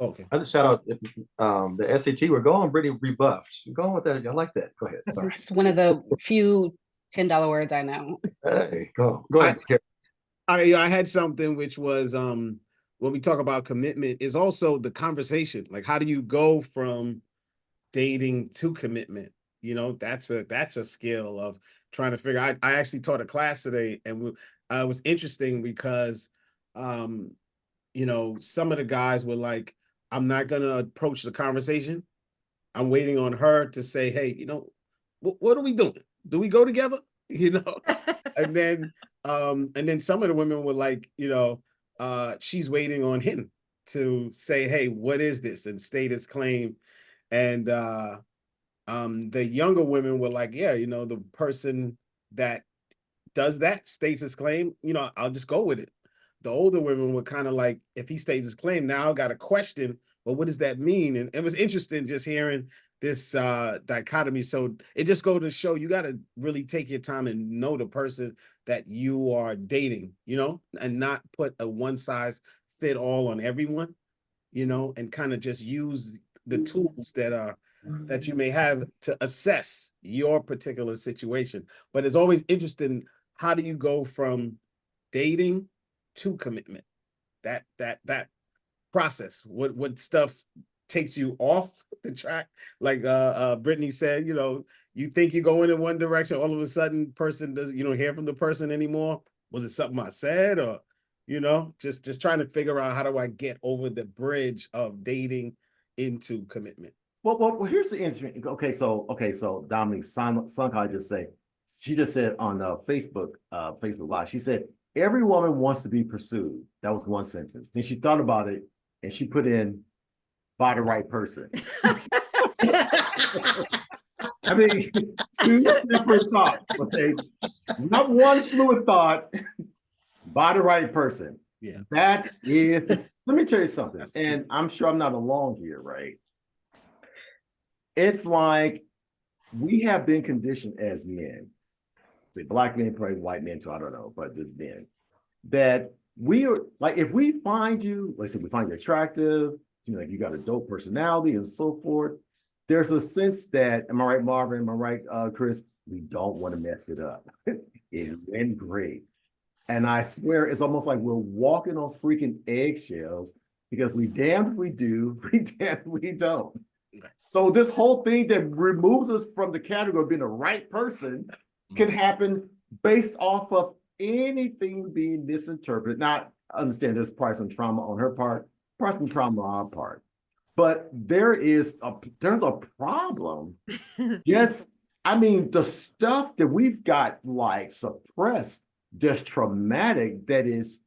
Okay. I just shout out the SAT. We're going pretty rebuffed. Go on with that. I like that. Go ahead. Sorry. It's one of the few $10 words I know. Hey, go ahead. Carrie. I had something which was when we talk about commitment is also the conversation. Like, how do you go from dating to commitment? You know, that's a skill of trying to figure. I actually taught a class today, and it was interesting because you know, some of the guys were like, I'm not gonna approach the conversation. I'm waiting on her to say, hey, you know, what are we doing? Do we go together? You know, and then some of the women were like, you know, she's waiting on him to say, hey, what is this, and state his claim. And the younger women were like, yeah, you know, the person that does that states his claim, you know, I'll just go with it. The older women were kind of like, if he states his claim, now I got a question, well, what does that mean? And it was interesting just hearing this dichotomy. So it just goes to show you got to really take your time and know the person that you are dating, you know, and not put a one size fit all on everyone, you know, and kind of just use the tools that you may have to assess your particular situation. But it's always interesting, how do you go from dating to commitment? That process. What stuff takes you off the track? Like Brittany said, you know, you think you're going in one direction, all of a sudden person doesn't, you don't hear from the person anymore. Was it something I said? Or, you know, just trying to figure out, how do I get over the bridge of dating into commitment? Well, here's the interesting. So Dominique Sunkai she just said on Facebook Live, she said, every woman wants to be pursued. That was one sentence. Then she thought about it and she put in, by the right person. I mean, two separate thoughts. Okay, not one fluid thought. By the right person. Yeah. That is. Let me tell you something, and I'm sure I'm not alone here, right? It's like we have been conditioned as men, say black men, probably white men too, I don't know, but there's men, that we are like, if we find you, like I said, we find you attractive, you know, like you got a dope personality and so forth, there's a sense that, am I right, Marvin? Am I right, Chris? We don't want to mess it up. It went great. And I swear it's almost like we're walking on freaking eggshells, because we damned if we do, we damned if we don't. So this whole thing that removes us from the category of being the right person can happen based off of anything being misinterpreted. Now, I understand there's probably some trauma on her part, probably some trauma on our part, but there's a problem. Yes, I mean, the stuff that we've got like suppressed, just traumatic, that's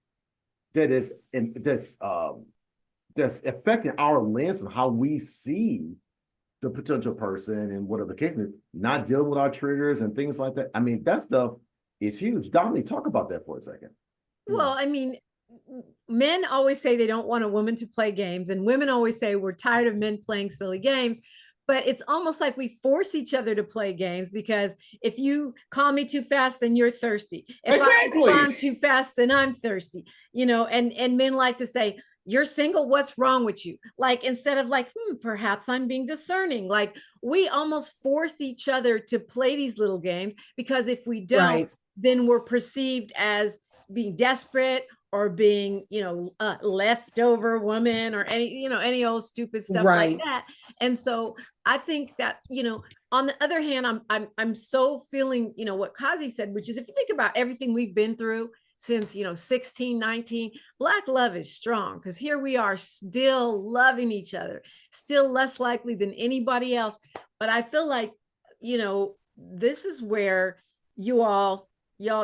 affecting our lens and how we see the potential person and whatever the case may be, not dealing with our triggers and things like that. I mean, that stuff is huge. Dominique, talk about that for a second. Well, I mean, men always say they don't want a woman to play games, and women always say we're tired of men playing silly games. But it's almost like we force each other to play games, because if you call me too fast, then you're thirsty. If I respond too fast, then I'm thirsty. You know, and men like to say, you're single, what's wrong with you? Like, instead of like, perhaps I'm being discerning. Like, we almost force each other to play these little games, because if we don't, then we're perceived as being desperate, or being, you know, leftover woman, or any old stupid stuff like that. And so I think that, you know, on the other hand, I'm so feeling, you know, what Kazi said, which is, if you think about everything we've been through since, you know, 16, 19, Black love is strong, because here we are still loving each other, still less likely than anybody else. But I feel like, you know, this is where y'all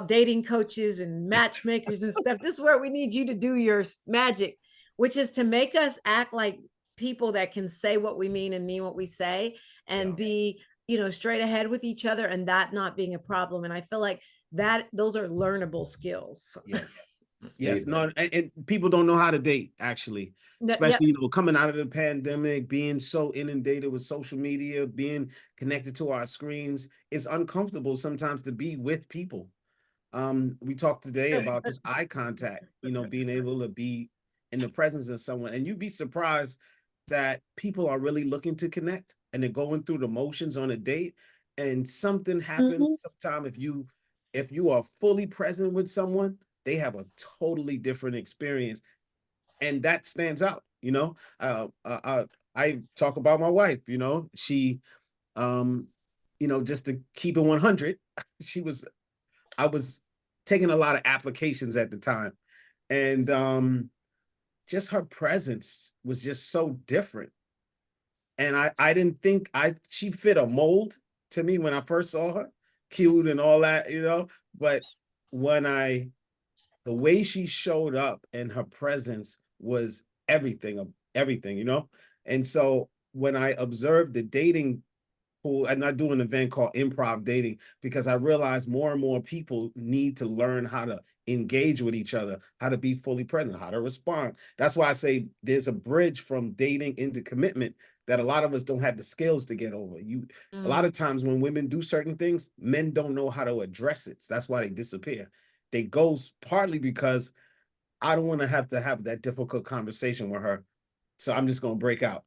dating coaches and matchmakers and stuff, this is where we need you to do your magic, which is to make us act like people that can say what we mean and mean what we say, and be, you know, straight ahead with each other, and that not being a problem. And I feel like that those are learnable skills. Yes. Yes, Save no, it. and people don't know how to date, actually, Yep. especially, coming out of the pandemic, being so inundated with social media, being connected to our screens. It's uncomfortable sometimes to be with people. We talked today about just eye contact, being able to be in the presence of someone, and you'd be surprised that people are really looking to connect and they're going through the motions on a date, and something happens Mhm. sometime if you are fully present with someone, they have a totally different experience, and that stands out. I talk about my wife. She, just to keep it 100, she was I was taking a lot of applications at the time, and just her presence was just so different. And I didn't think she fit a mold to me when I first saw her, cute and all that, But when the way she showed up and her presence was everything of everything. And so when I observed the dating pool, and I do an event called improv dating, because I realize more and more people need to learn how to engage with each other, how to be fully present, how to respond. That's why I say there's a bridge from dating into commitment that a lot of us don't have the skills to get over. A lot of times when women do certain things, men don't know how to address it. So that's why they disappear. They ghost, partly because I don't want to have that difficult conversation with her, so I'm just going to break out,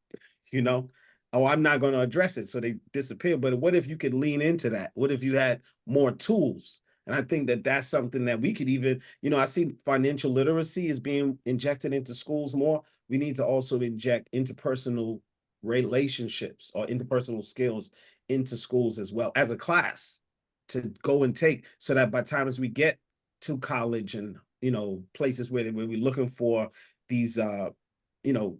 you know? Oh, I'm not going to address it. So they disappear. But what if you could lean into that? What if you had more tools? And I think that that's something that we could even, I see financial literacy is being injected into schools more. We need to also inject interpersonal relationships or interpersonal skills into schools as well as a class to go and take, so that by the time as we get to college and, places where we're looking for these,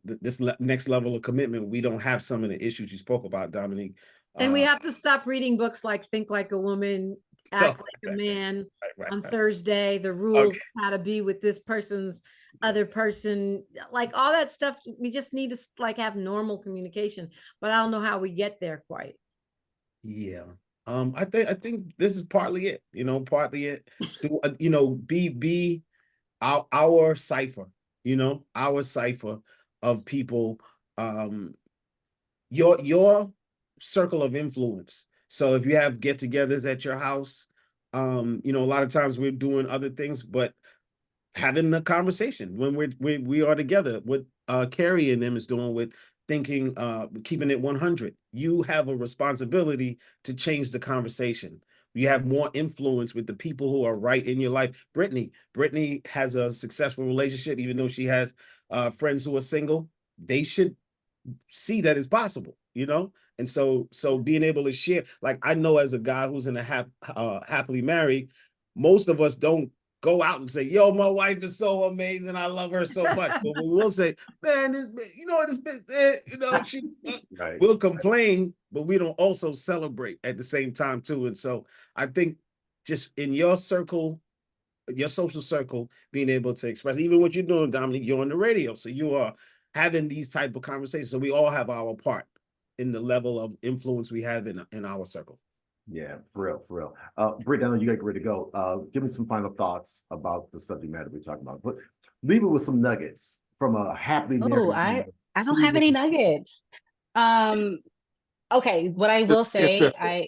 this next level of commitment, we don't have some of the issues you spoke about, Dominique. And we have to stop reading books like Think Like a Woman, Act Like a Man on Thursday, the rules, how to be with this person's other person, like all that stuff. We just need to like have normal communication, but I don't know how we get there quite. Yeah. I think this is partly it, partly it. Be our cipher, our cipher of people, your circle of influence. So if you have get-togethers at your house, a lot of times we're doing other things, but having a conversation when we are together, what Carrie and them is doing with thinking, keeping it 100. You have a responsibility to change the conversation. You have more influence with the people who are right in your life. Brittany has a successful relationship, even though she has friends who are single. They should see that it's possible, And so being able to share, like, I know as a guy who's in a happily married, most of us don't go out and say, yo, my wife is so amazing, I love her so much. But we will say, man, it's been, she Right. will complain, but we don't also celebrate at the same time too. And so I think just in your circle, your social circle, being able to express, even what you're doing, Dominique, you're on the radio, so you are having these type of conversations. So we all have our part in the level of influence we have in our circle. Yeah, for real, for real. Britt, I know you got ready to go. Give me some final thoughts about the subject matter we're talking about. But leave it with some nuggets from a happily married. Oh, I don't have any nuggets. Okay, what I will say, I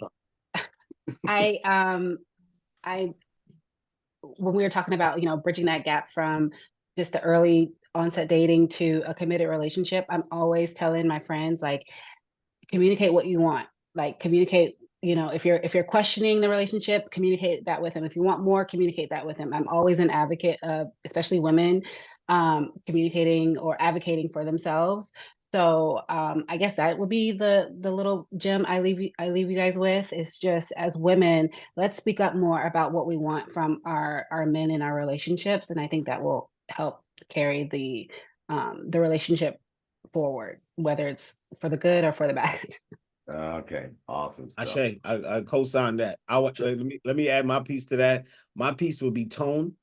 when we were talking about, bridging that gap from just the early onset dating to a committed relationship, I'm always telling my friends, like, communicate what you want. Like, communicate, if you're questioning the relationship, communicate that with him. If you want more, communicate that with him. I'm always an advocate of, especially women, communicating or advocating for themselves. So I guess that would be the little gem I leave you guys with, is just, as women, let's speak up more about what we want from our men in our relationships, and I think that will help carry the relationship forward, whether it's for the good or for the bad. Okay, awesome stuff. I co-sign that. Let me add my piece to that. My piece would be tone.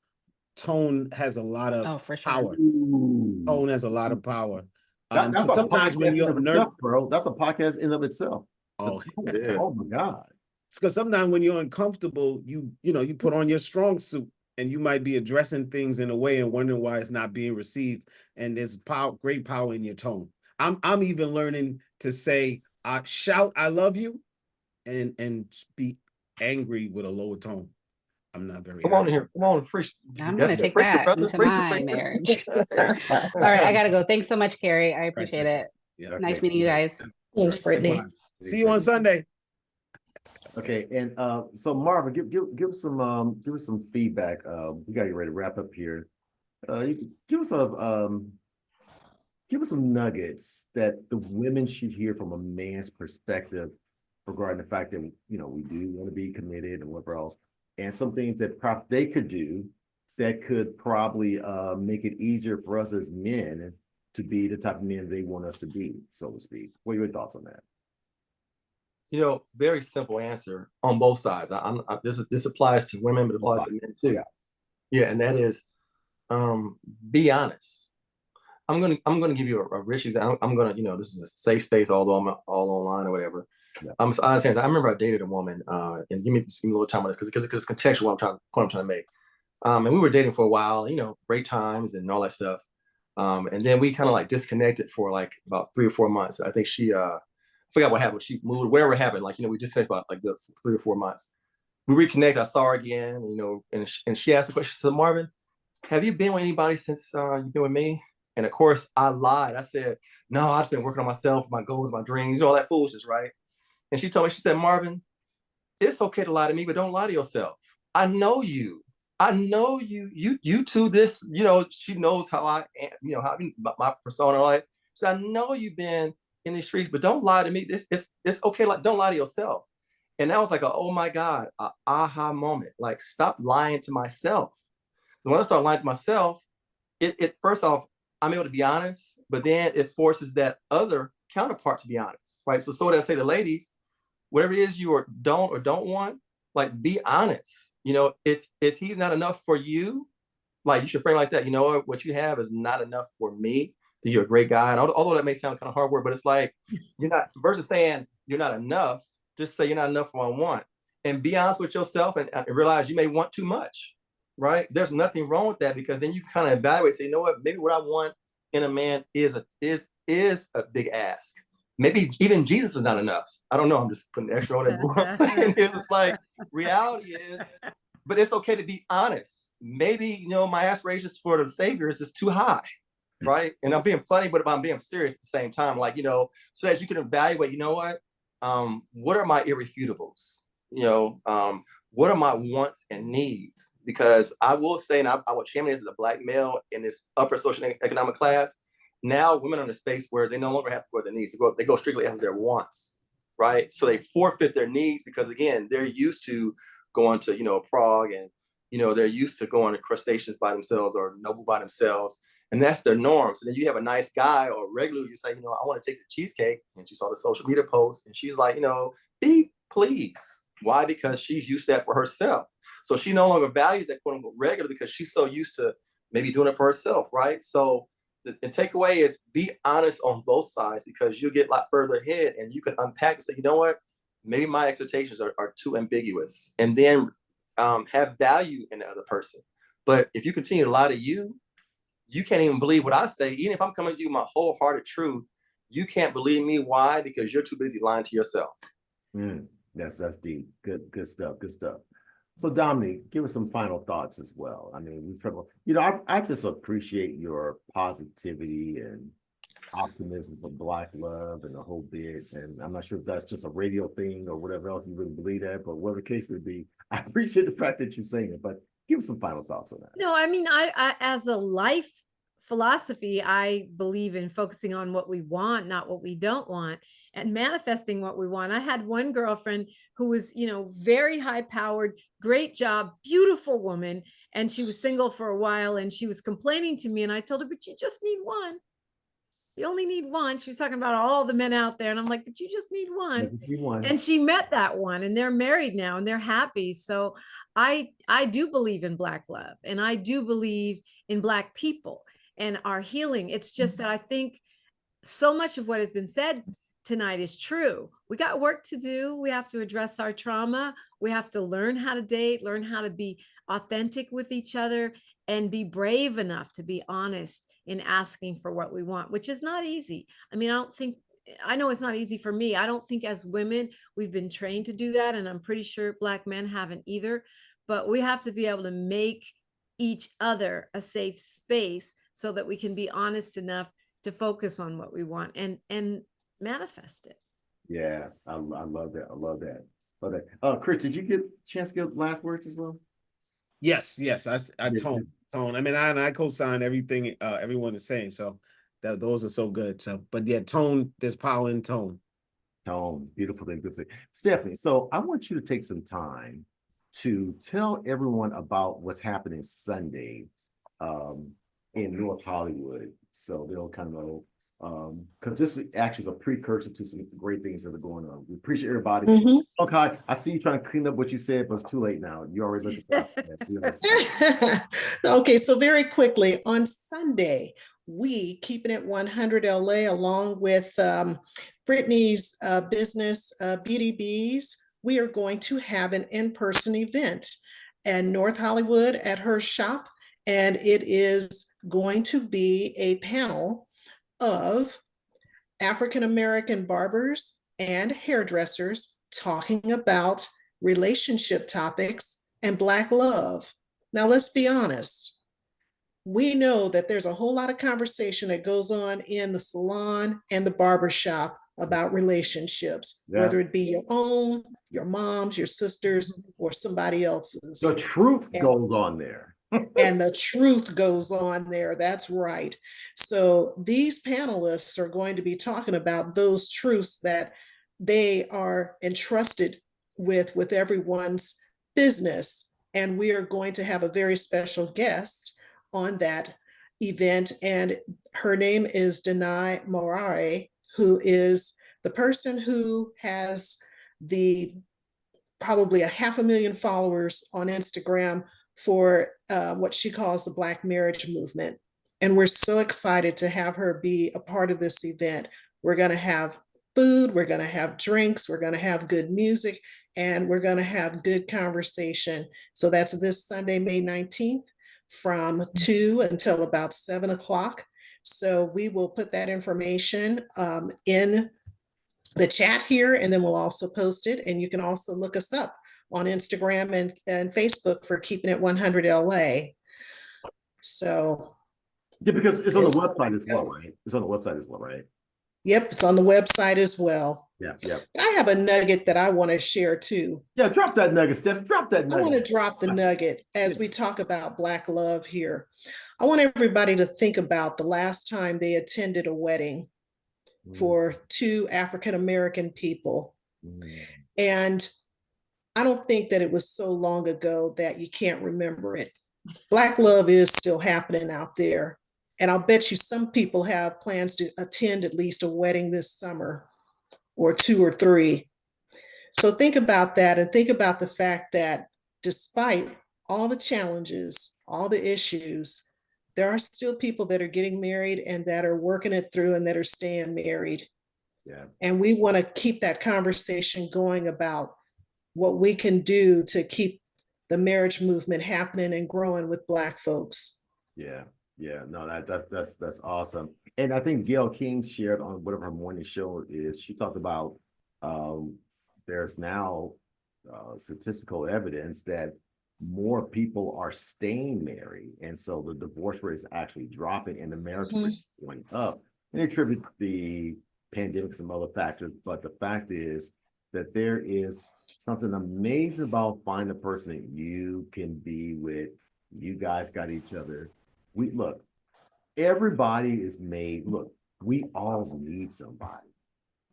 Tone has a lot of Oh, for sure. power. Ooh. Tone has a lot of power. That's a Sometimes when podcast you're in of itself, bro. That's a podcast in of itself. oh, Yeah. Oh my God. because sometimes when you're uncomfortable, you put on your strong suit and you might be addressing things in a way and wondering why it's not being received. And there's great power in your tone. I'm even learning to say, shout, I love you, and be angry with a lower tone. I'm not very Come on happy. in here. Come on, preach. I'm That's gonna it. take Preach it, that brother. into Preach it, my preach it. marriage. All right, I gotta go. Thanks so much, Carrie. I appreciate sister. it. Yeah. Nice meeting you guys. Thanks, Brittany. See you on Sunday. Okay, and so Marvin, give us some feedback. We gotta get ready to wrap up here. Give us some nuggets that the women should hear from a man's perspective regarding the fact that we do want to be committed and whatever else, and some things that perhaps they could do that could probably make it easier for us as men to be the type of men they want us to be, so to speak. What are your thoughts on that? Very simple answer on both sides. This applies to women, but it applies to men too. Yeah, and that is, be honest. I'm gonna give you a rich example. I'm gonna, this is a safe space, although I'm all online or whatever. Yeah. I remember I dated a woman, and give me a little time on this because it's contextual. What I'm trying to make. And we were dating for a while, great times and all that stuff. And then we kind of like disconnected for like about 3 or 4 months. I think she forgot what happened. She moved, whatever happened. Like, we just about like good 3 or 4 months. We reconnected. I saw her again, and she asked the question. She said, "Marvin, have you been with anybody since you've been with me?" And of course, I lied. I said, "No, I've just been working on myself, my goals, my dreams, all that foolishness, right?" And she told me, she said, "Marvin, it's okay to lie to me, but don't lie to yourself. I know you. I know you. You to this, she knows how I am, how my persona, all that. So I know you've been in these streets, but don't lie to me. It's okay. Like, don't lie to yourself." And that was like oh my God, a aha moment. Like, stop lying to myself. When I start lying to myself, it first off, I'm able to be honest, but then it forces that other counterpart to be honest, right? So what I say to ladies, whatever it is you don't want, like, be honest. If he's not enough for you, like, you should frame it like that. What you have is not enough for me. That you're a great guy, and although that may sound kind of hard word, but it's like, you're not, versus saying you're not enough, just say you're not enough for what I want, and be honest with yourself, and realize you may want too much, right? There's nothing wrong with that, because then you kind of evaluate, say, you know what, maybe what I want in a man is a big ask. Maybe even Jesus is not enough. I don't know. I'm just putting extra on it. What I'm saying is, it's like, reality is, but it's okay to be honest. Maybe, my aspirations for the Savior is just too high, right? And I'm being funny, but I'm being serious at the same time. Like, so that you can evaluate, what are my irrefutables? What are my wants and needs? Because I will say, and I will champion this as a Black male in this upper social economic class. Now women are in a space where they no longer have to go their needs. They go strictly after their wants, right? So they forfeit their needs because, again, they're used to going to, Prague, and, they're used to going to crustaceans by themselves or Noble by themselves. And that's their norm. So then you have a nice guy or regular, you say, I want to take the cheesecake. And she saw the social media post, and she's like, be please. Why? Because she's used to that for herself. So she no longer values that quote unquote regular because she's so used to maybe doing it for herself, right? So the takeaway is, be honest on both sides, because you'll get a lot further ahead and you can unpack and say, you know what, maybe my expectations are too ambiguous, and then have value in the other person. But if you continue to lie to you can't even believe what I say. Even if I'm coming to you my wholehearted truth, you can't believe me. Why? Because you're too busy lying to yourself. That's deep. Good stuff. Good stuff. So Dominique, give us some final thoughts as well. I mean, I just appreciate your positivity and optimism for Black love and the whole bit. And I'm not sure if that's just a radio thing or whatever else you really believe that, but whatever the case may be, I appreciate the fact that you're saying it. But give us some final thoughts on that. No, I mean, I as a life philosophy, I believe in focusing on what we want, not what we don't want, and manifesting what we want. I had one girlfriend who was, very high powered, great job, beautiful woman. And she was single for a while, and she was complaining to me. And I told her, but you just need one. You only need one. She was talking about all the men out there. And I'm like, but you just need one. And she met that one, and they're married now, and they're happy. So I do believe in Black love, and I do believe in Black people and our healing. It's just that I think so much of what has been said tonight is true. We got work to do. We have to address our trauma. We have to learn how to date, learn how to be authentic with each other, and be brave enough to be honest in asking for what we want, which is not easy. I mean, I know it's not easy for me. I don't think as women, we've been trained to do that. And I'm pretty sure Black men haven't either. But we have to be able to make each other a safe space so that we can be honest enough to focus on what we want and manifest it. Yeah, I love that. I love that. Love that. Chris, did you get a chance to get last words as well? Yes, I Yeah. tone. I mean, I co-sign everything everyone is saying. So that those are so good. So, but yeah, tone. There's power in tone. Tone, beautiful thing, good thing. Stephanie, so I want you to take some time to tell everyone about what's happening Sunday in North Hollywood, so they'll kind of know. Because this actually is a precursor to some great things that are going on. We appreciate everybody. Okay, I see you trying to clean up what you said, but it's too late now. You already looked at that. Okay, so very quickly, on Sunday, we, Keeping It 100 LA, along with Brittany's business, BDBs, we are going to have an in-person event in North Hollywood at her shop, and it is going to be a panel of African-American barbers and hairdressers talking about relationship topics and Black love. Now, let's be honest. We know that there's a whole lot of conversation that goes on in the salon and the barber shop about relationships, whether it be your own, your mom's, your sister's, or somebody else's. The truth goes on there. And the truth goes on there. That's right. So these panelists are going to be talking about those truths that they are entrusted with everyone's business. And we are going to have a very special guest on that event. And her name is Denai Morare, who is the person who has probably 500,000 followers on Instagram for what she calls the Black marriage movement. And we're so excited to have her be a part of this event. We're going to have food, we're going to have drinks, we're going to have good music, and we're going to have good conversation. So that's this Sunday, May 19th from 2 until about 7 o'clock. So we will put that information in the chat here, and then we'll also post it. And you can also look us up on Instagram and Facebook for Keeping It 100 LA. So yeah, because it's on the website as well, right? It's on the website as well, right? Yep, it's on the website as well. Yeah. I have a nugget that I want to share too. Yeah, drop that nugget, Steph. Drop that nugget. I want to drop the nugget as we talk about Black love here. I want everybody to think about the last time they attended a wedding for two African-American people. And I don't think that it was so long ago that you can't remember it. Black love is still happening out there. And I'll bet you some people have plans to attend at least a wedding this summer, or 2 or 3. So think about that, and think about the fact that despite all the challenges, all the issues, there are still people that are getting married and that are working it through and that are staying married. Yeah. And we want to keep that conversation going about what we can do to keep the marriage movement happening and growing with Black folks. Yeah. No, that's awesome. And I think Gail King shared on whatever her morning show is, she talked about there's now statistical evidence that more people are staying married. And so the divorce rate is actually dropping and the marriage rate is going up. And they attribute the pandemic and some other factors. But the fact is that there is something amazing about finding a person that you can be with. You guys got each other. Look, everybody is made. Look, we all need somebody.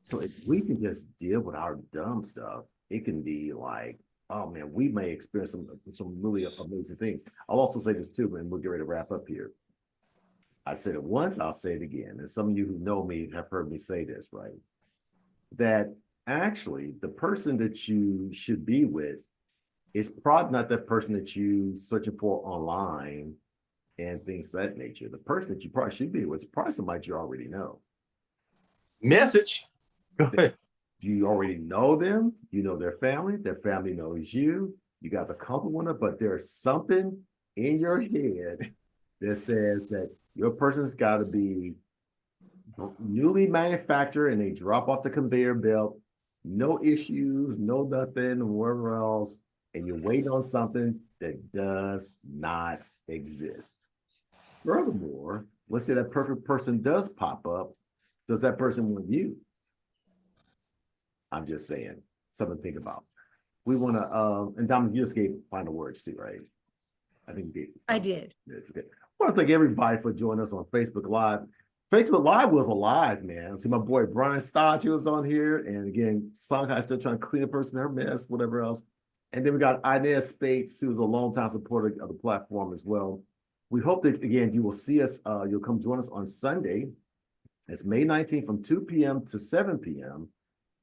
So if we can just deal with our dumb stuff, it can be like, oh man, we may experience some really amazing things. I'll also say this too, and we'll get ready to wrap up here. I said it once, I'll say it again. And some of you who know me have heard me say this, right? That actually the person that you should be with is probably not that person that you searching for online and things of that nature. The person that you probably should be with is probably somebody you already know. Message. Go ahead. You already know them, you know their family knows you, you guys are comfortable with it, but there's something in your head that says that your person's got to be newly manufactured and they drop off the conveyor belt, no issues, no nothing, wherever else, and you're waiting on something that does not exist. Furthermore, let's say that perfect person does pop up. Does that person want you? I'm just saying, something to think about. We want to, and Dominic, you just gave final words too, right? I think you gave. I did. Okay. I want to thank everybody for joining us on Facebook Live. Facebook Live was alive, man. See my boy Brian Stodge, he was on here. And again, Songhai still trying to clean up her mess, whatever else. And then we got Inez Spates, who's a longtime supporter of the platform as well. We hope that, again, you will see us, you'll come join us on Sunday. It's May 19th from 2 p.m. to 7 p.m.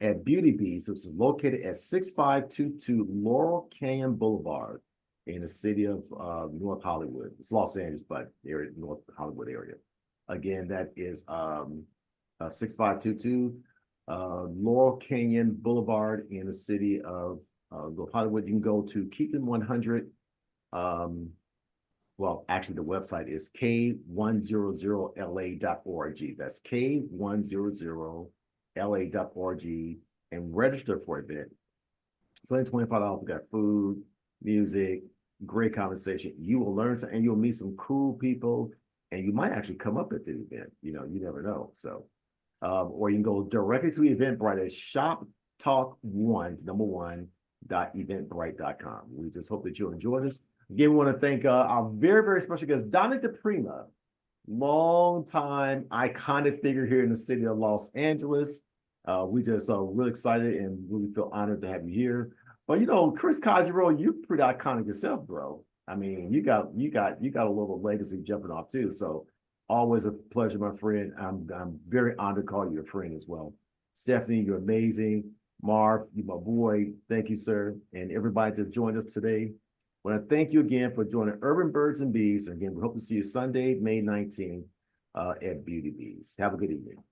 at Beauty Bees, which is located at 6522 Laurel Canyon Boulevard in the city of North Hollywood. It's Los Angeles, but area, North Hollywood area. Again, that is 6522 Laurel Canyon Boulevard in the city of North Hollywood. You can go to Keaton 100. Well, actually, the website is k100la.org. That's k100la.org and register for an event. It's only $25. We got food, music, great conversation. You will learn and you'll meet some cool people, and you might actually come up at the event. You know, you never know. So, or you can go directly to Eventbrite at shoptalk1.eventbrite.com. We just hope that you'll enjoy this. Again, we want to thank our very, very special guest, Dominique DiPrima, long time iconic figure here in the city of Los Angeles. We just are really excited and really feel honored to have you here. But you know, Chris Cosgrove, you're pretty iconic yourself, bro. I mean, you got a little legacy jumping off too. So always a pleasure, my friend. I'm very honored to call you a friend as well. Stephanie, you're amazing. Marv, you're my boy. Thank you, sir. And everybody that joined us today. I want to thank you again for joining Urban Birds and Bees. Again, we hope to see you Sunday, May 19th at Beauty Bees. Have a good evening.